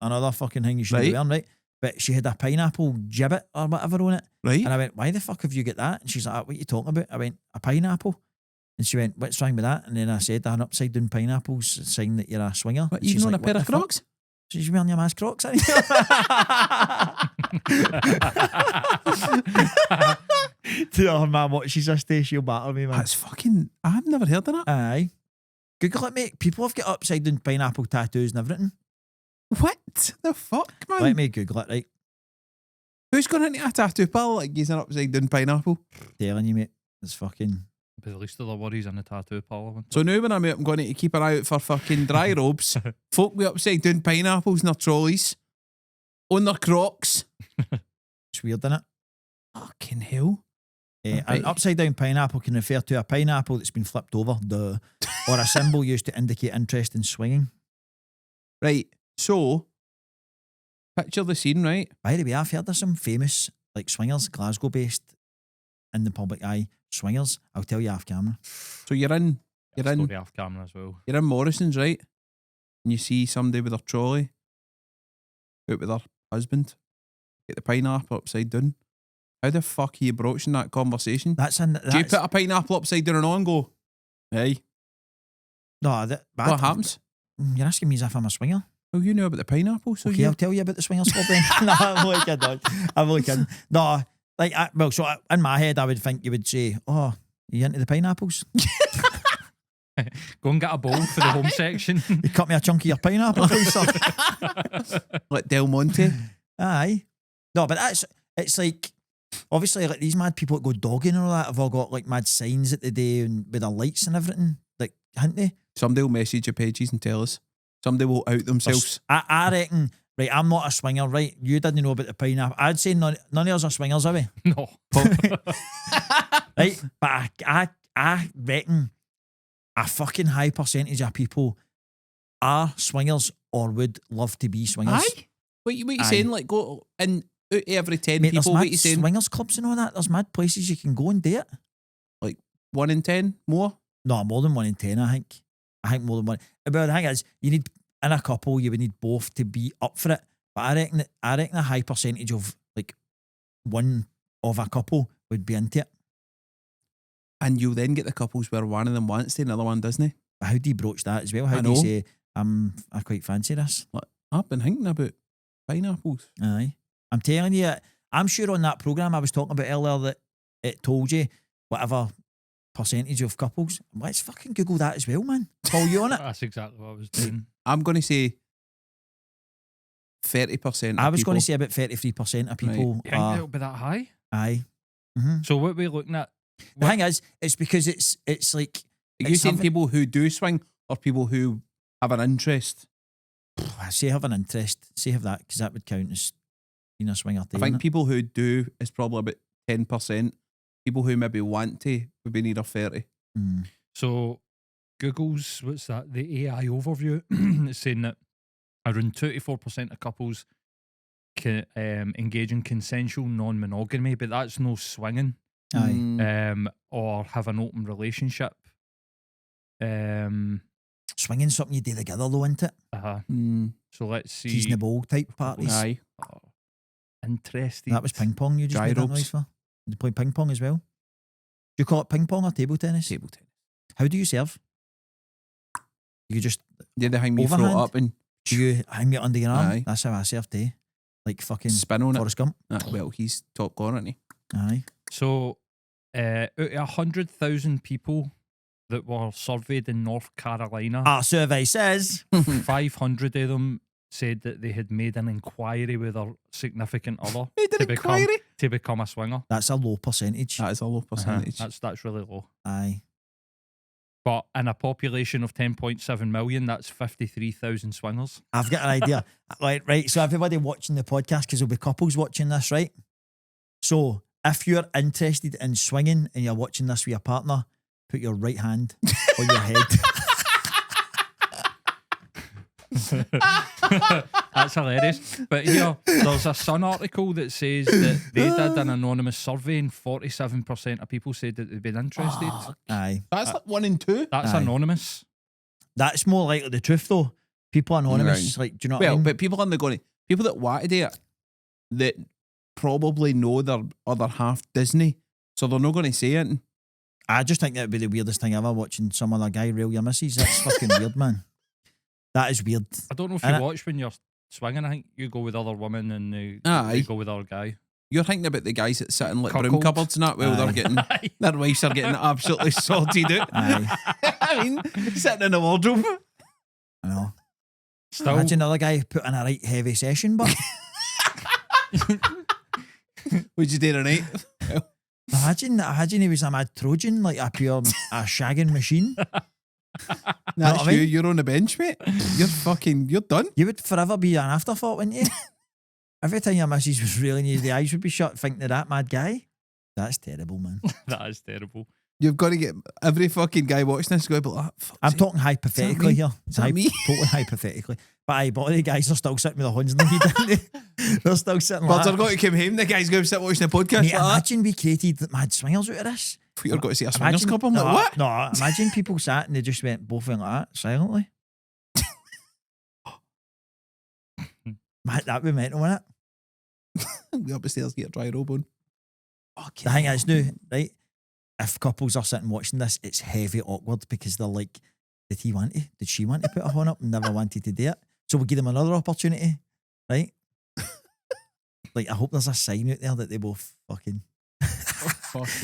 Another fucking thing you shouldn't be Right. wearing, right? But she had a pineapple gibbet or whatever on it. Right? And I went, why the fuck have you got that? And she's like, what are you talking about? I went, a pineapple. And she went, what's wrong with that? And then I said, an upside down pineapple's a sign that you're a swinger. What, And she's even on like, a pair "What of the fuck?" Crocs? She's wearing your mask Crocs, aren't you? Oh man, what she's a stay, she'll battle me, man. That's fucking... I've never heard of that. Aye. Google it, mate. People have got upside down pineapple tattoos and everything. What the fuck, man? Let me Google it, right? Who's going into a tattoo parlour like he's an upside down pineapple? Telling you, mate. It's fucking... But at least of the worries in the tattoo parlour. So now when I'm out, I'm going to keep an eye out for fucking dry robes, folk with upside down pineapples in their trolleys, on their Crocs. It's weird, isn't it? Fucking hell. An Right. upside down pineapple can refer to a pineapple that's been flipped over, or a symbol used to indicate interest in swinging. Right, so, picture the scene, right? By the way, I've heard of some famous like swingers, Glasgow based, in the public eye swingers. I'll tell you off camera. So you're in Story off camera as well. Morrison's, right? And you see somebody with their trolley out with their husband, get the pineapple upside down. How the fuck are you broaching that conversation? That's in. Do you put a pineapple upside down and on and go, hey, no? what happens? You're asking me as if I'm a swinger. Well, you know about the pineapple, so Okay, I'll tell you about the swingers club then. No, I'm only kidding. dog. I'm only kidding. No, like, in my head, I would think you would say, "Oh, you into the pineapples?" Go and get a bowl for the home section. You cut me a chunk of your pineapple, please, sir. Like Del Monte. Aye. No, but it's like, obviously, like these mad people that go dogging and all that have all got like mad signs at the day and with their lights and everything. Like, haven't they? Somebody will message your pages and tell us. Somebody will out themselves. I reckon, right, I'm not a swinger, right? You didn't know about the pineapple. I'd say none of us are swingers, are we? No. Right? But I reckon a fucking high percentage of people are swingers or would love to be swingers. Aye? What you saying? Like, go in out of every 10 Mate, there's people, what mad you saying? swingers clubs and all that. There's mad places you can go and do it. 1 in 10 more? No, more than 1 in 10, I think. I think more than one. But the thing is, you need, in a couple, you would need both to be up for it. But I reckon a high percentage of, like, one of a couple would be into it. And you'll then get the couples where one of them wants to, another one doesn't. But how do you broach that as well? How I do you know. say, I quite fancy this? Like, I've been thinking about pineapples. Aye. I'm telling you, I'm sure on that programme I was talking about earlier that it told you whatever percentage of couples. Let's fucking Google that as well, man. Paul, you on it? That's exactly what I was doing. I'm going to say 30%. I was going to say about 33% of people You think are. it'll be that high? Aye. Mm-hmm. So what are we looking at? The thing is, it's because it's like. Are you it's saying having- people who do swing or people who have an interest? Say have an interest, say have that, because that would count as being a swinger. I think people who do is probably about 10%. People who maybe want to would be near 30. Mm. So Google's, what's that? The AI overview is saying that around 24% of couples can engage in consensual non-monogamy, but that's no swinging. Aye. Or have an open relationship. Swinging something you do together though, isn't it? So let's see. Teasing the ball type parties. Aye. Oh, interesting. That was ping pong you just made that Gyros. noise for. Did you play ping pong as well? Do you call it ping pong or table tennis? Table tennis. How do you serve? You just, Yeah, they hang me Overhand? float up and do you hang it under your arm? Aye. That's how I serve too. Like fucking spin on it. Forrest Gump. Well, he's top corner, isn't he? Aye. So, out of 100,000 people that were surveyed in North Carolina, Our survey says 500 of them said that they had made an inquiry with their significant other Made an to become inquiry? to become a swinger. that's a low percentage. That is a low percentage. That's really low. Aye. But in a population of 10.7 million, that's 53,000 swingers. I've got an idea. Right. So everybody watching the podcast, because there'll be couples watching this, right? So if you're interested in swinging and you're watching this with your partner, put your right hand on your head. That's hilarious. But here, there's a Sun article that says that they did an anonymous survey and 47% of people said that they'd been interested. Aye. That's like 1 in 2. That's Aye. anonymous. That's more likely the truth though. People anonymous, like, do you know what I Well, mean? but people aren't going to, people that want to do it, that probably know their other half Disney, so they're not going to say it. I just think that would be the weirdest thing ever, watching some other guy rail your missus. That's fucking weird, man. That is weird. I don't know if And you watch when you're swinging. I think you go with other women and they Aye. go with other guy. You're thinking about the guys that sit in like broom Cuckold. cupboards and that, well, Aye. they're getting, their wives are getting absolutely sorted out. Aye. I mean, sitting in a wardrobe. I know. Still, Imagine another guy put in a right heavy session, but What'd you do tonight? imagine he was a mad Trojan, like a pure a shagging machine. That's what I you. mean? You're on the bench, mate. You're done. You would forever be an afterthought, wouldn't you? Every time your missus was reeling you, the eyes would be shut, thinking of that mad guy. That's terrible, man. that is terrible. You've got to get every fucking guy watching this going to be like, fuck's I'm sake. talking hypothetically me? here. Is that me? Totally hypothetically. But aye, but all the guys are still sitting with their hands in the heat, aren't they? They're still sitting Birds like are that. going to come home. The guy's going to sit watching the podcast. Mate, Like that. imagine we created mad swingers out of this. You're going to see a swingers Imagine- club. I'm like, no, what? No, imagine people sat and they just went both went like that, silently. Mate, that'd be mental, wouldn't it? We upstairs get a dry robe on. The thing is now, right, if couples are sitting watching this, it's heavy awkward because they're like, did he want to? Did she want to put a horn up and never wanted to do it? So we'll give them another opportunity, right? Like, I hope there's a sign out there that they both fucking...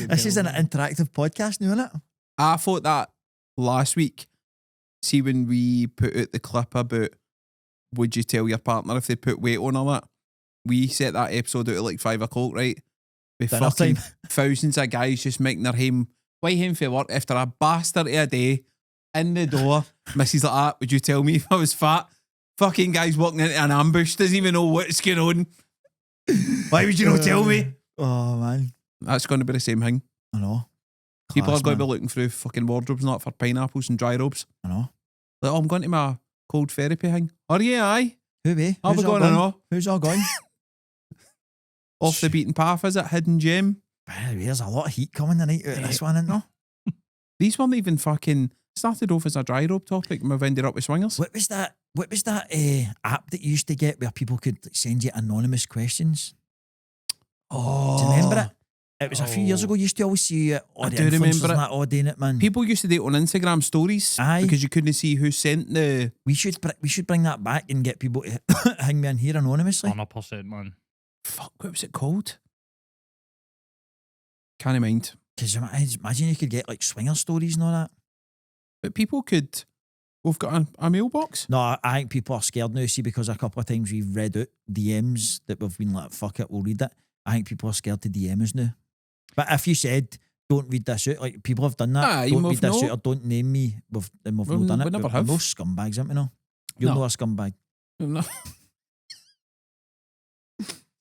This is an interactive podcast now, isn't it? I thought that last week, see when we put out the clip about would you tell your partner if they put weight on or that? We set that episode out at like 5 o'clock, right? With Dinner fucking time. thousands of guys just making their way home for work after a bastard of a day in the door. Missy's like that, would you tell me if I was fat? Fucking guys walking into an ambush, doesn't even know what's going on. Why would you not tell me? Oh, man. That's going to be the same thing. I know. People Class, are going to man. be looking through fucking wardrobes and that for pineapples and dry robes. I know. Like, oh, I'm going to my cold therapy thing. Are you? Aye. Who be? I'll be Who's all going to gone? know. Who's all gone? Off the beaten path, is it? Hidden gem? There's a lot of heat coming tonight out of this one, isn't there? These weren't even fucking started off as a dry robe topic and we've ended up with swingers. What was that? What was that app that you used to get where people could like, send you anonymous questions? Oh, Do you remember it? It was a few years ago. You used to always see all I the do remember influencers it. and that all doing it, man. People used to do it on Instagram stories Aye. because you couldn't see who sent the. We should bring that back and get people to hang me in here anonymously. 100%, man. Fuck, what was it called? Can't mind. Because imagine you could get like swinger stories and all that. But people could. We've got a mailbox. No, I think people are scared now. See, because a couple of times we've read out DMs that we've been like, fuck it, we'll read it. I think people are scared to DM us now. But if you said, don't read this out, like people have done that. Aye, Don't we've read this no- out or don't name me. We've not We done it. never We're have. no scumbags, aren't we? No, you're No. no a scumbag.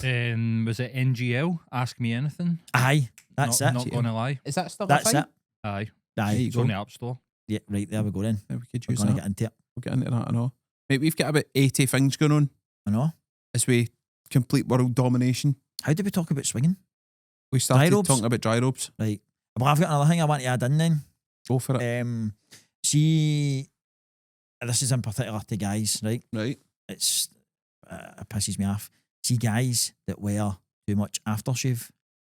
Was it NGL? Ask me anything. Aye, that's not, it. Not gonna lie. Is that still That's it. Aye. Aye, you It's go. on the App Store. yeah, right there we go then. Yeah, we could We're use going to that. get into it. We'll get into that, I know. Mate, we've got about 80 things going on I know. as we complete world domination. How did we talk about swinging? We started robes? talking about dry robes. Right. Well, I've got another thing I want to add in then. Go for it. See, this is in particular to guys, right? Right. It pisses me off. See guys that wear too much aftershave,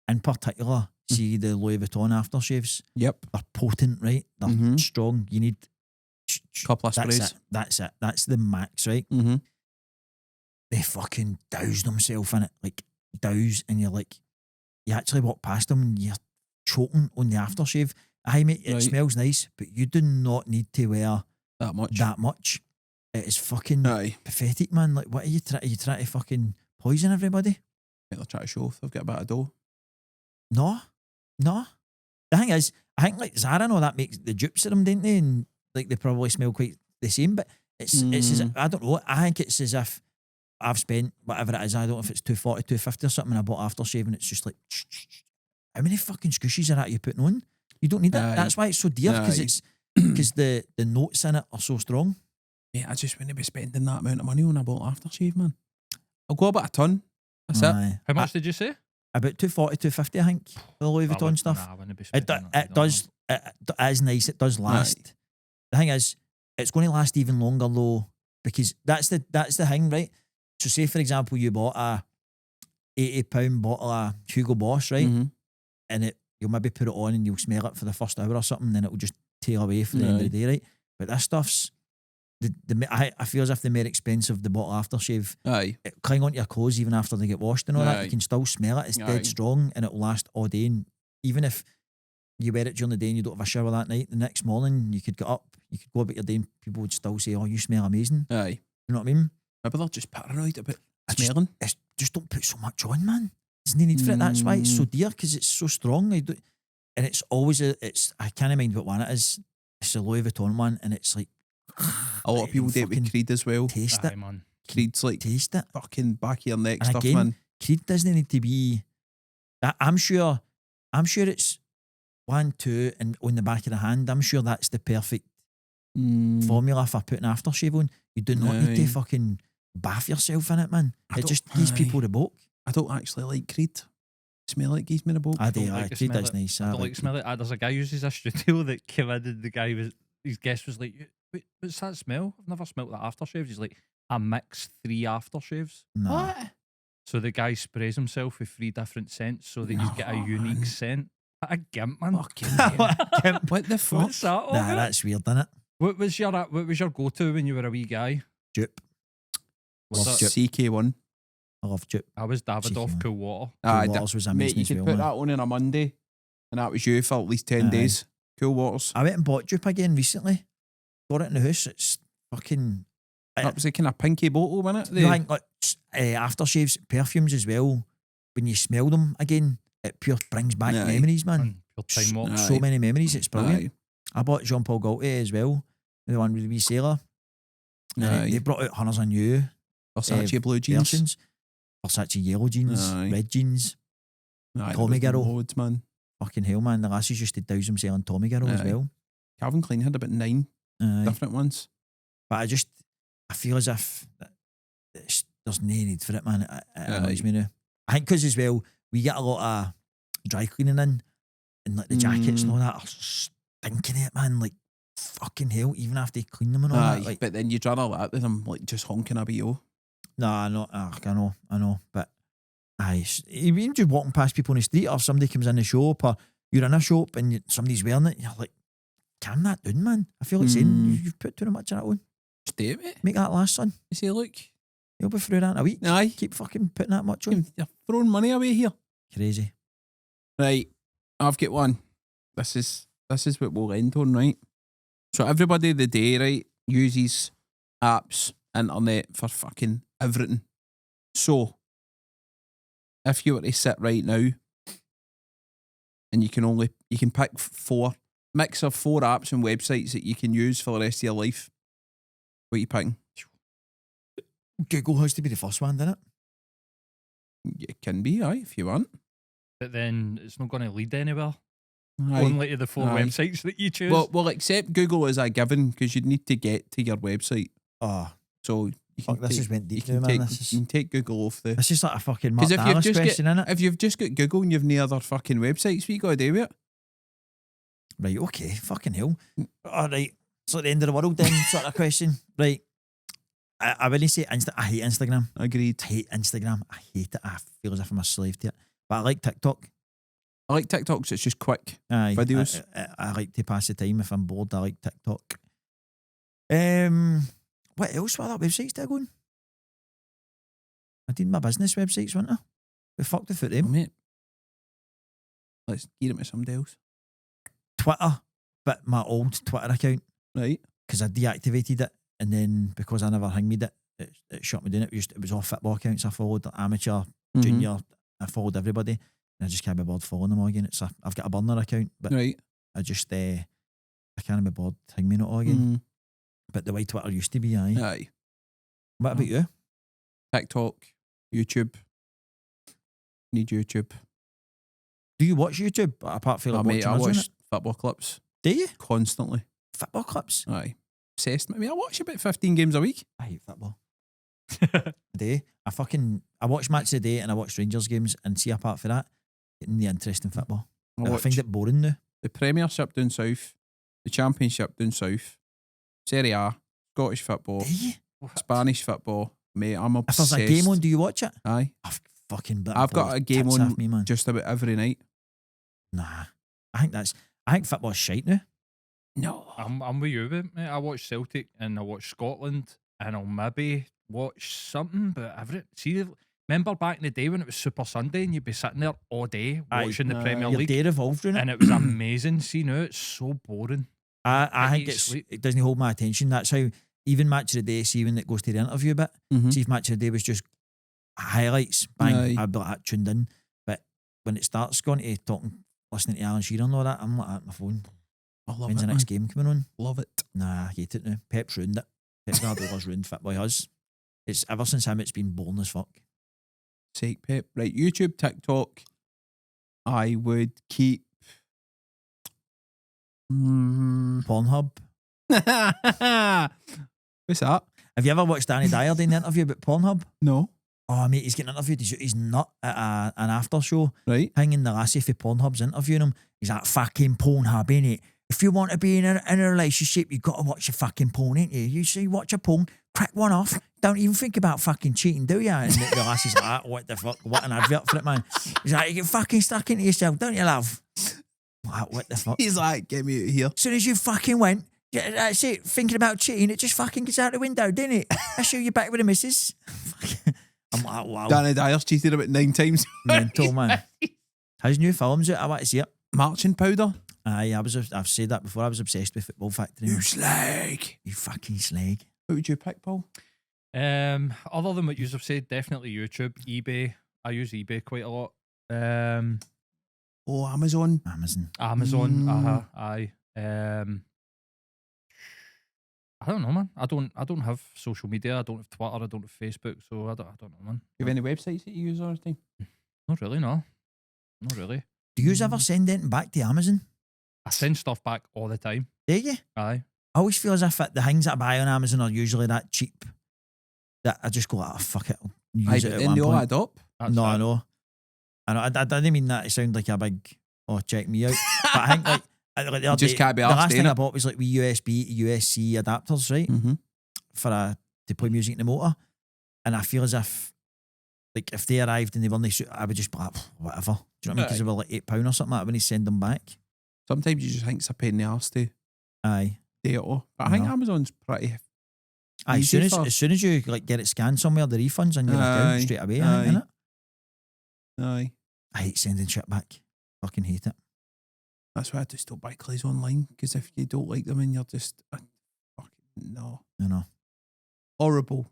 in particular, see the Louis Vuitton aftershaves. Yep. They're potent, right? They're Mhm. strong. You need Couple of that's sprays. it. That's it. That's the max, right? Mm-hmm. They fucking douse themselves in it, like douse, and you're like, you actually walk past them and you're choking on the aftershave. Aye, mate, it Right. smells nice, but you do not need to wear That much. that much. It is fucking Aye. pathetic, man. Like, what are you trying? Are you trying to fucking poison everybody? Mate, they're trying to show off. They've got a bit of dough. No. The thing is, I think like Zara and all that makes the dupes of them, didn't they? And like they probably smell quite the same, but it's as if, I don't know. I think it's as if I've spent whatever it is. I don't know if it's 240, 250 or something. And I bought aftershave and it's just like, how many fucking squishes are that you putting on? You don't need it. Aye. That's why it's so dear because Aye. it's because the notes in it are so strong. Mate, I just wouldn't be spending that amount of money on a bottle of aftershave, man. I'll go about a ton. That's it. Aye. How much did you say? About 240, 250, I think, for the Louis Vuitton stuff. Nah, I wouldn't be It, spending do, that, it does. It is nice. It does last. The thing is, it's going to last even longer though, because that's the thing, right? So, say for example, you bought a £80 bottle of Hugo Boss, right? Mhm. And you'll maybe put it on and you'll smell it for the first hour or something, then it'll just tail away for the end of the day, right? But this stuff's I feel as if the more expensive the bottle aftershave, Aye. it cling onto your clothes even after they get washed and all that. Aye. You can still smell it. It's Aye. dead strong and it'll last all day. And even if you wear it during the day and you don't have a shower that night, the next morning you could get up, you could go about your day and people would still say, oh, you smell amazing. Aye. You know what I mean? Maybe they're just paranoid about I just- smelling. Just don't put so much on, man. There's no need for it. That's why it's so dear, because it's so strong. And it's always I can't mind what one it is. It's a Louis Vuitton one, and it's like A lot of people do it with fucking Creed as well. taste Aye, it, man. Creed's like taste it. fucking back of your neck And stuff, again, man. Creed doesn't need to be. I'm sure it's 1, 2, and on the back of the hand. I'm sure that's the perfect formula for putting aftershave on. You do not need to Aye. fucking bath yourself in it, man. I It don't- just gives aye. people the bulk. I don't actually like Creed. Smell like gives me the bulk. I don't do. like the Creed smell is it. nice. I don't like smell it. There's a guy who uses a studio that came in and the guy his guest was like, wait, what's that smell? I've never smelt that aftershave. He's like, I mix 3 aftershaves. Nah. So the guy sprays himself with 3 different scents so that he's got a No, unique man. scent. What a gimp, man. Fucking hell. What the fuck? What's that all Nah, about? that's weird, isn't it? What was your go-to when you were a wee guy? Dupe. Was Love it- Dupe. CK1. I love dupe. I was Davidoff, Cheeky, Cool Water. Aye, Waters was mate, amazing you as could well, put man. that on a Monday and that was you for at least 10 Aye. days. Cool waters. I went and bought dupe again recently. Got it in the house. It's fucking. That was a kind of pinky bottle, wasn't it? You think like aftershaves, perfumes as well. When you smell them again, it pure brings back Aye. memories, man. And pure time warp. So many memories. It's brilliant. Aye. I bought Jean Paul Gaultier as well, the one with the wee sailor. Aye. They brought out Hunters on You Versace blue jeans. versions. Versace yellow jeans, Aye. red jeans. Aye, Tommy there was Girl. loads, man. Fucking hell, man. The lassies used to douse them selling Tommy Girl as Aye. well. Calvin Klein had about 9 Aye. different ones. But I feel as if there's no need for it, man. It annoys me now. I think because as well, we get a lot of dry cleaning in, and like the jackets and all that are stinking it, man. Like, fucking hell, even after you clean them and all Aye, that. Like, but then you'd rather that than them like just honking a BO. nah, no, I know. But aye, even just walking past people on the street, or somebody comes in the shop, or you're in a shop and somebody's wearing it, you're like, calm that down, man. I feel like saying you've put too much of that on. Just do it, mate. Make that last, son. You say, look, You'll be through that in a week. aye, Keep fucking putting that much on. you're throwing money away here. Crazy. Right, I've got one. This is what we'll end on, right? So everybody the day, right, uses apps, internet for fucking everything. So if you were to sit right now and you can pick mix of 4 apps and websites that you can use for the rest of your life, what are you picking? Google has to be the first one, doesn't it? It can be, aye, if you want. But then it's not going to lead anywhere. Aye. Only to the 4 Aye. websites that you choose. Well, we'll accept Google as a given because you'd need to get to your website. Oh, So you fuck, this take, has went you deep now, can man. take, This is, you can take Google off the... this is like a fucking Mark Because if you've Dallas just question, innit? if you've just got Google and you've no other fucking websites, what you got to do with it? Right, okay, fucking hell. All right, it's like the end of the world then, sort of question. Right, I wouldn't say I hate Instagram. Agreed. I hate Instagram. I hate it. I feel as if I'm a slave to it. But I like TikTok. I like TikToks, it's just quick. Aye, Videos. I like to pass the time. If I'm bored, I like TikTok. What else were that websites still going? I did my business websites, weren't I? We fucked without Oh, them. mate. Let's gear it with somebody else. Twitter, but my old Twitter account, Right. because I deactivated it, and then because I never hanged it, it shut me down. It was all football accounts I followed, amateur, Mhm. junior. I followed everybody, and I just can't be bothered following them all again. I've got a burner account, but Right. I just I can't be bothered hanging me not all again. Mhm. But the way Twitter used to be, aye. Aye. What about you? TikTok, YouTube. Need YouTube. Do you watch YouTube apart from Oh, like, mate, I watching us, watch football clips Do you? constantly. Football clips? Aye. Obsessed. I mean, I watch about 15 games a week. I hate football. I watch match of the day and I watch Rangers games, and see apart from that, getting the interest in football. I I watch find it boring now. the Premiership down south, the Championship down south, Serie A, Scottish football, Do you? Spanish football. Mate, I'm If obsessed. there's a game on, do you watch it? Aye. I've got a game on me, man. just about every night. Nah. I think football's shite now. No. I'm with you, mate. I watch Celtic and I watch Scotland and I'll maybe watch something, but remember back in the day when it was Super Sunday and you'd be sitting there all day watching the Premier Your League, day revolved around it. and it was amazing. See, now it's so boring. I think hate sleep. it doesn't hold my attention. That's how even match of the day, see when it goes to the interview bit, Mhm. see if match of the day was just highlights, bang, Aye. I'd be like tuned in. But when it starts going to talking, listening to Alan Shearer and all that, I'm like at my phone. I love When's it, the next man. game coming on? Love it. Nah, I hate it now. Pep's ruined it. Pep Guardiola's ruined football. He has. It's ever since him, it's been boring as fuck. Sake, Pep. Right, YouTube, TikTok. I would keep... Pornhub. What's that? Have you ever watched Danny Dyer doing the interview about Pornhub? No. Oh, mate, he's getting interviewed. He's not at an after show. Right. Hanging the lassie for Pornhub's interviewing him. He's like, fucking Pornhub, innit? If you want to be in a relationship, you've got to watch your fucking porn, ain't you? You see, watch a porn, crack one off, don't even think about fucking cheating, do you? And the lassie's like, what the fuck? What an advert for it, man. He's like, you get fucking stuck into yourself, don't you, love? Like, what the fuck? He's like, get me out of here. As soon as you fucking went, yeah, that's it, thinking about cheating, it just fucking gets out the window, didn't it? That's you, you're back with the missus. I'm like, wow. Danny Dyer's cheated about 9 times. Mental, man. His new film's out, I want to see it. Marching powder. Aye, I've said that before. I was obsessed with Football Factory. You slag. You fucking slag. What would you pick, Paul? Other than what you've said, definitely YouTube, eBay. I use eBay quite a lot. Oh, Amazon. Amazon. Aye. I don't know, man. I don't have social media. I don't have Twitter. I don't have Facebook. So I don't know, man. Do you have any websites that you use all the time? Not really, no. Not really. Do you ever send anything back to Amazon? I send stuff back all the time. Do you? Aye. I always feel as if the things that I buy on Amazon are usually that cheap that I just go, fuck it, I'll use it at Then one they all point. add up. That's I it. know. I didn't mean that to sound like a big, check me out. But I think like the other You just day, can't be the arsed, last thing innit? I bought was like wee USB to USC adapters, right? Mm-hmm. To play music in the motor. And I feel as if like if they arrived and they weren't suit, I would just be like, whatever. Do you know what I mean? Because they were like £8 or something like that when you send them back. Sometimes you just think it's a pain in the arse to Aye. do it all. But I think No. Amazon's pretty. Aye, Easy as for- soon as you like get it scanned somewhere, the refunds on your account Aye, straight away, aye. innit? Aye. I hate sending shit back. Fucking hate it. That's why I just don't buy clothes online, because if you don't like them and you're just fucking no. No. Horrible.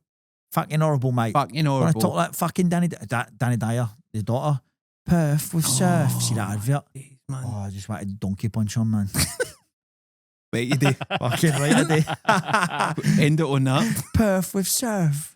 Fucking horrible, mate. Fucking When I horrible. talk like fucking Danny Dyer, his daughter, Perth with surf. See that advert? Jeez, man. Oh, I just wanted to donkey punch on, man. Wait you do. Fucking right, I do. End it on that. Perth with surf.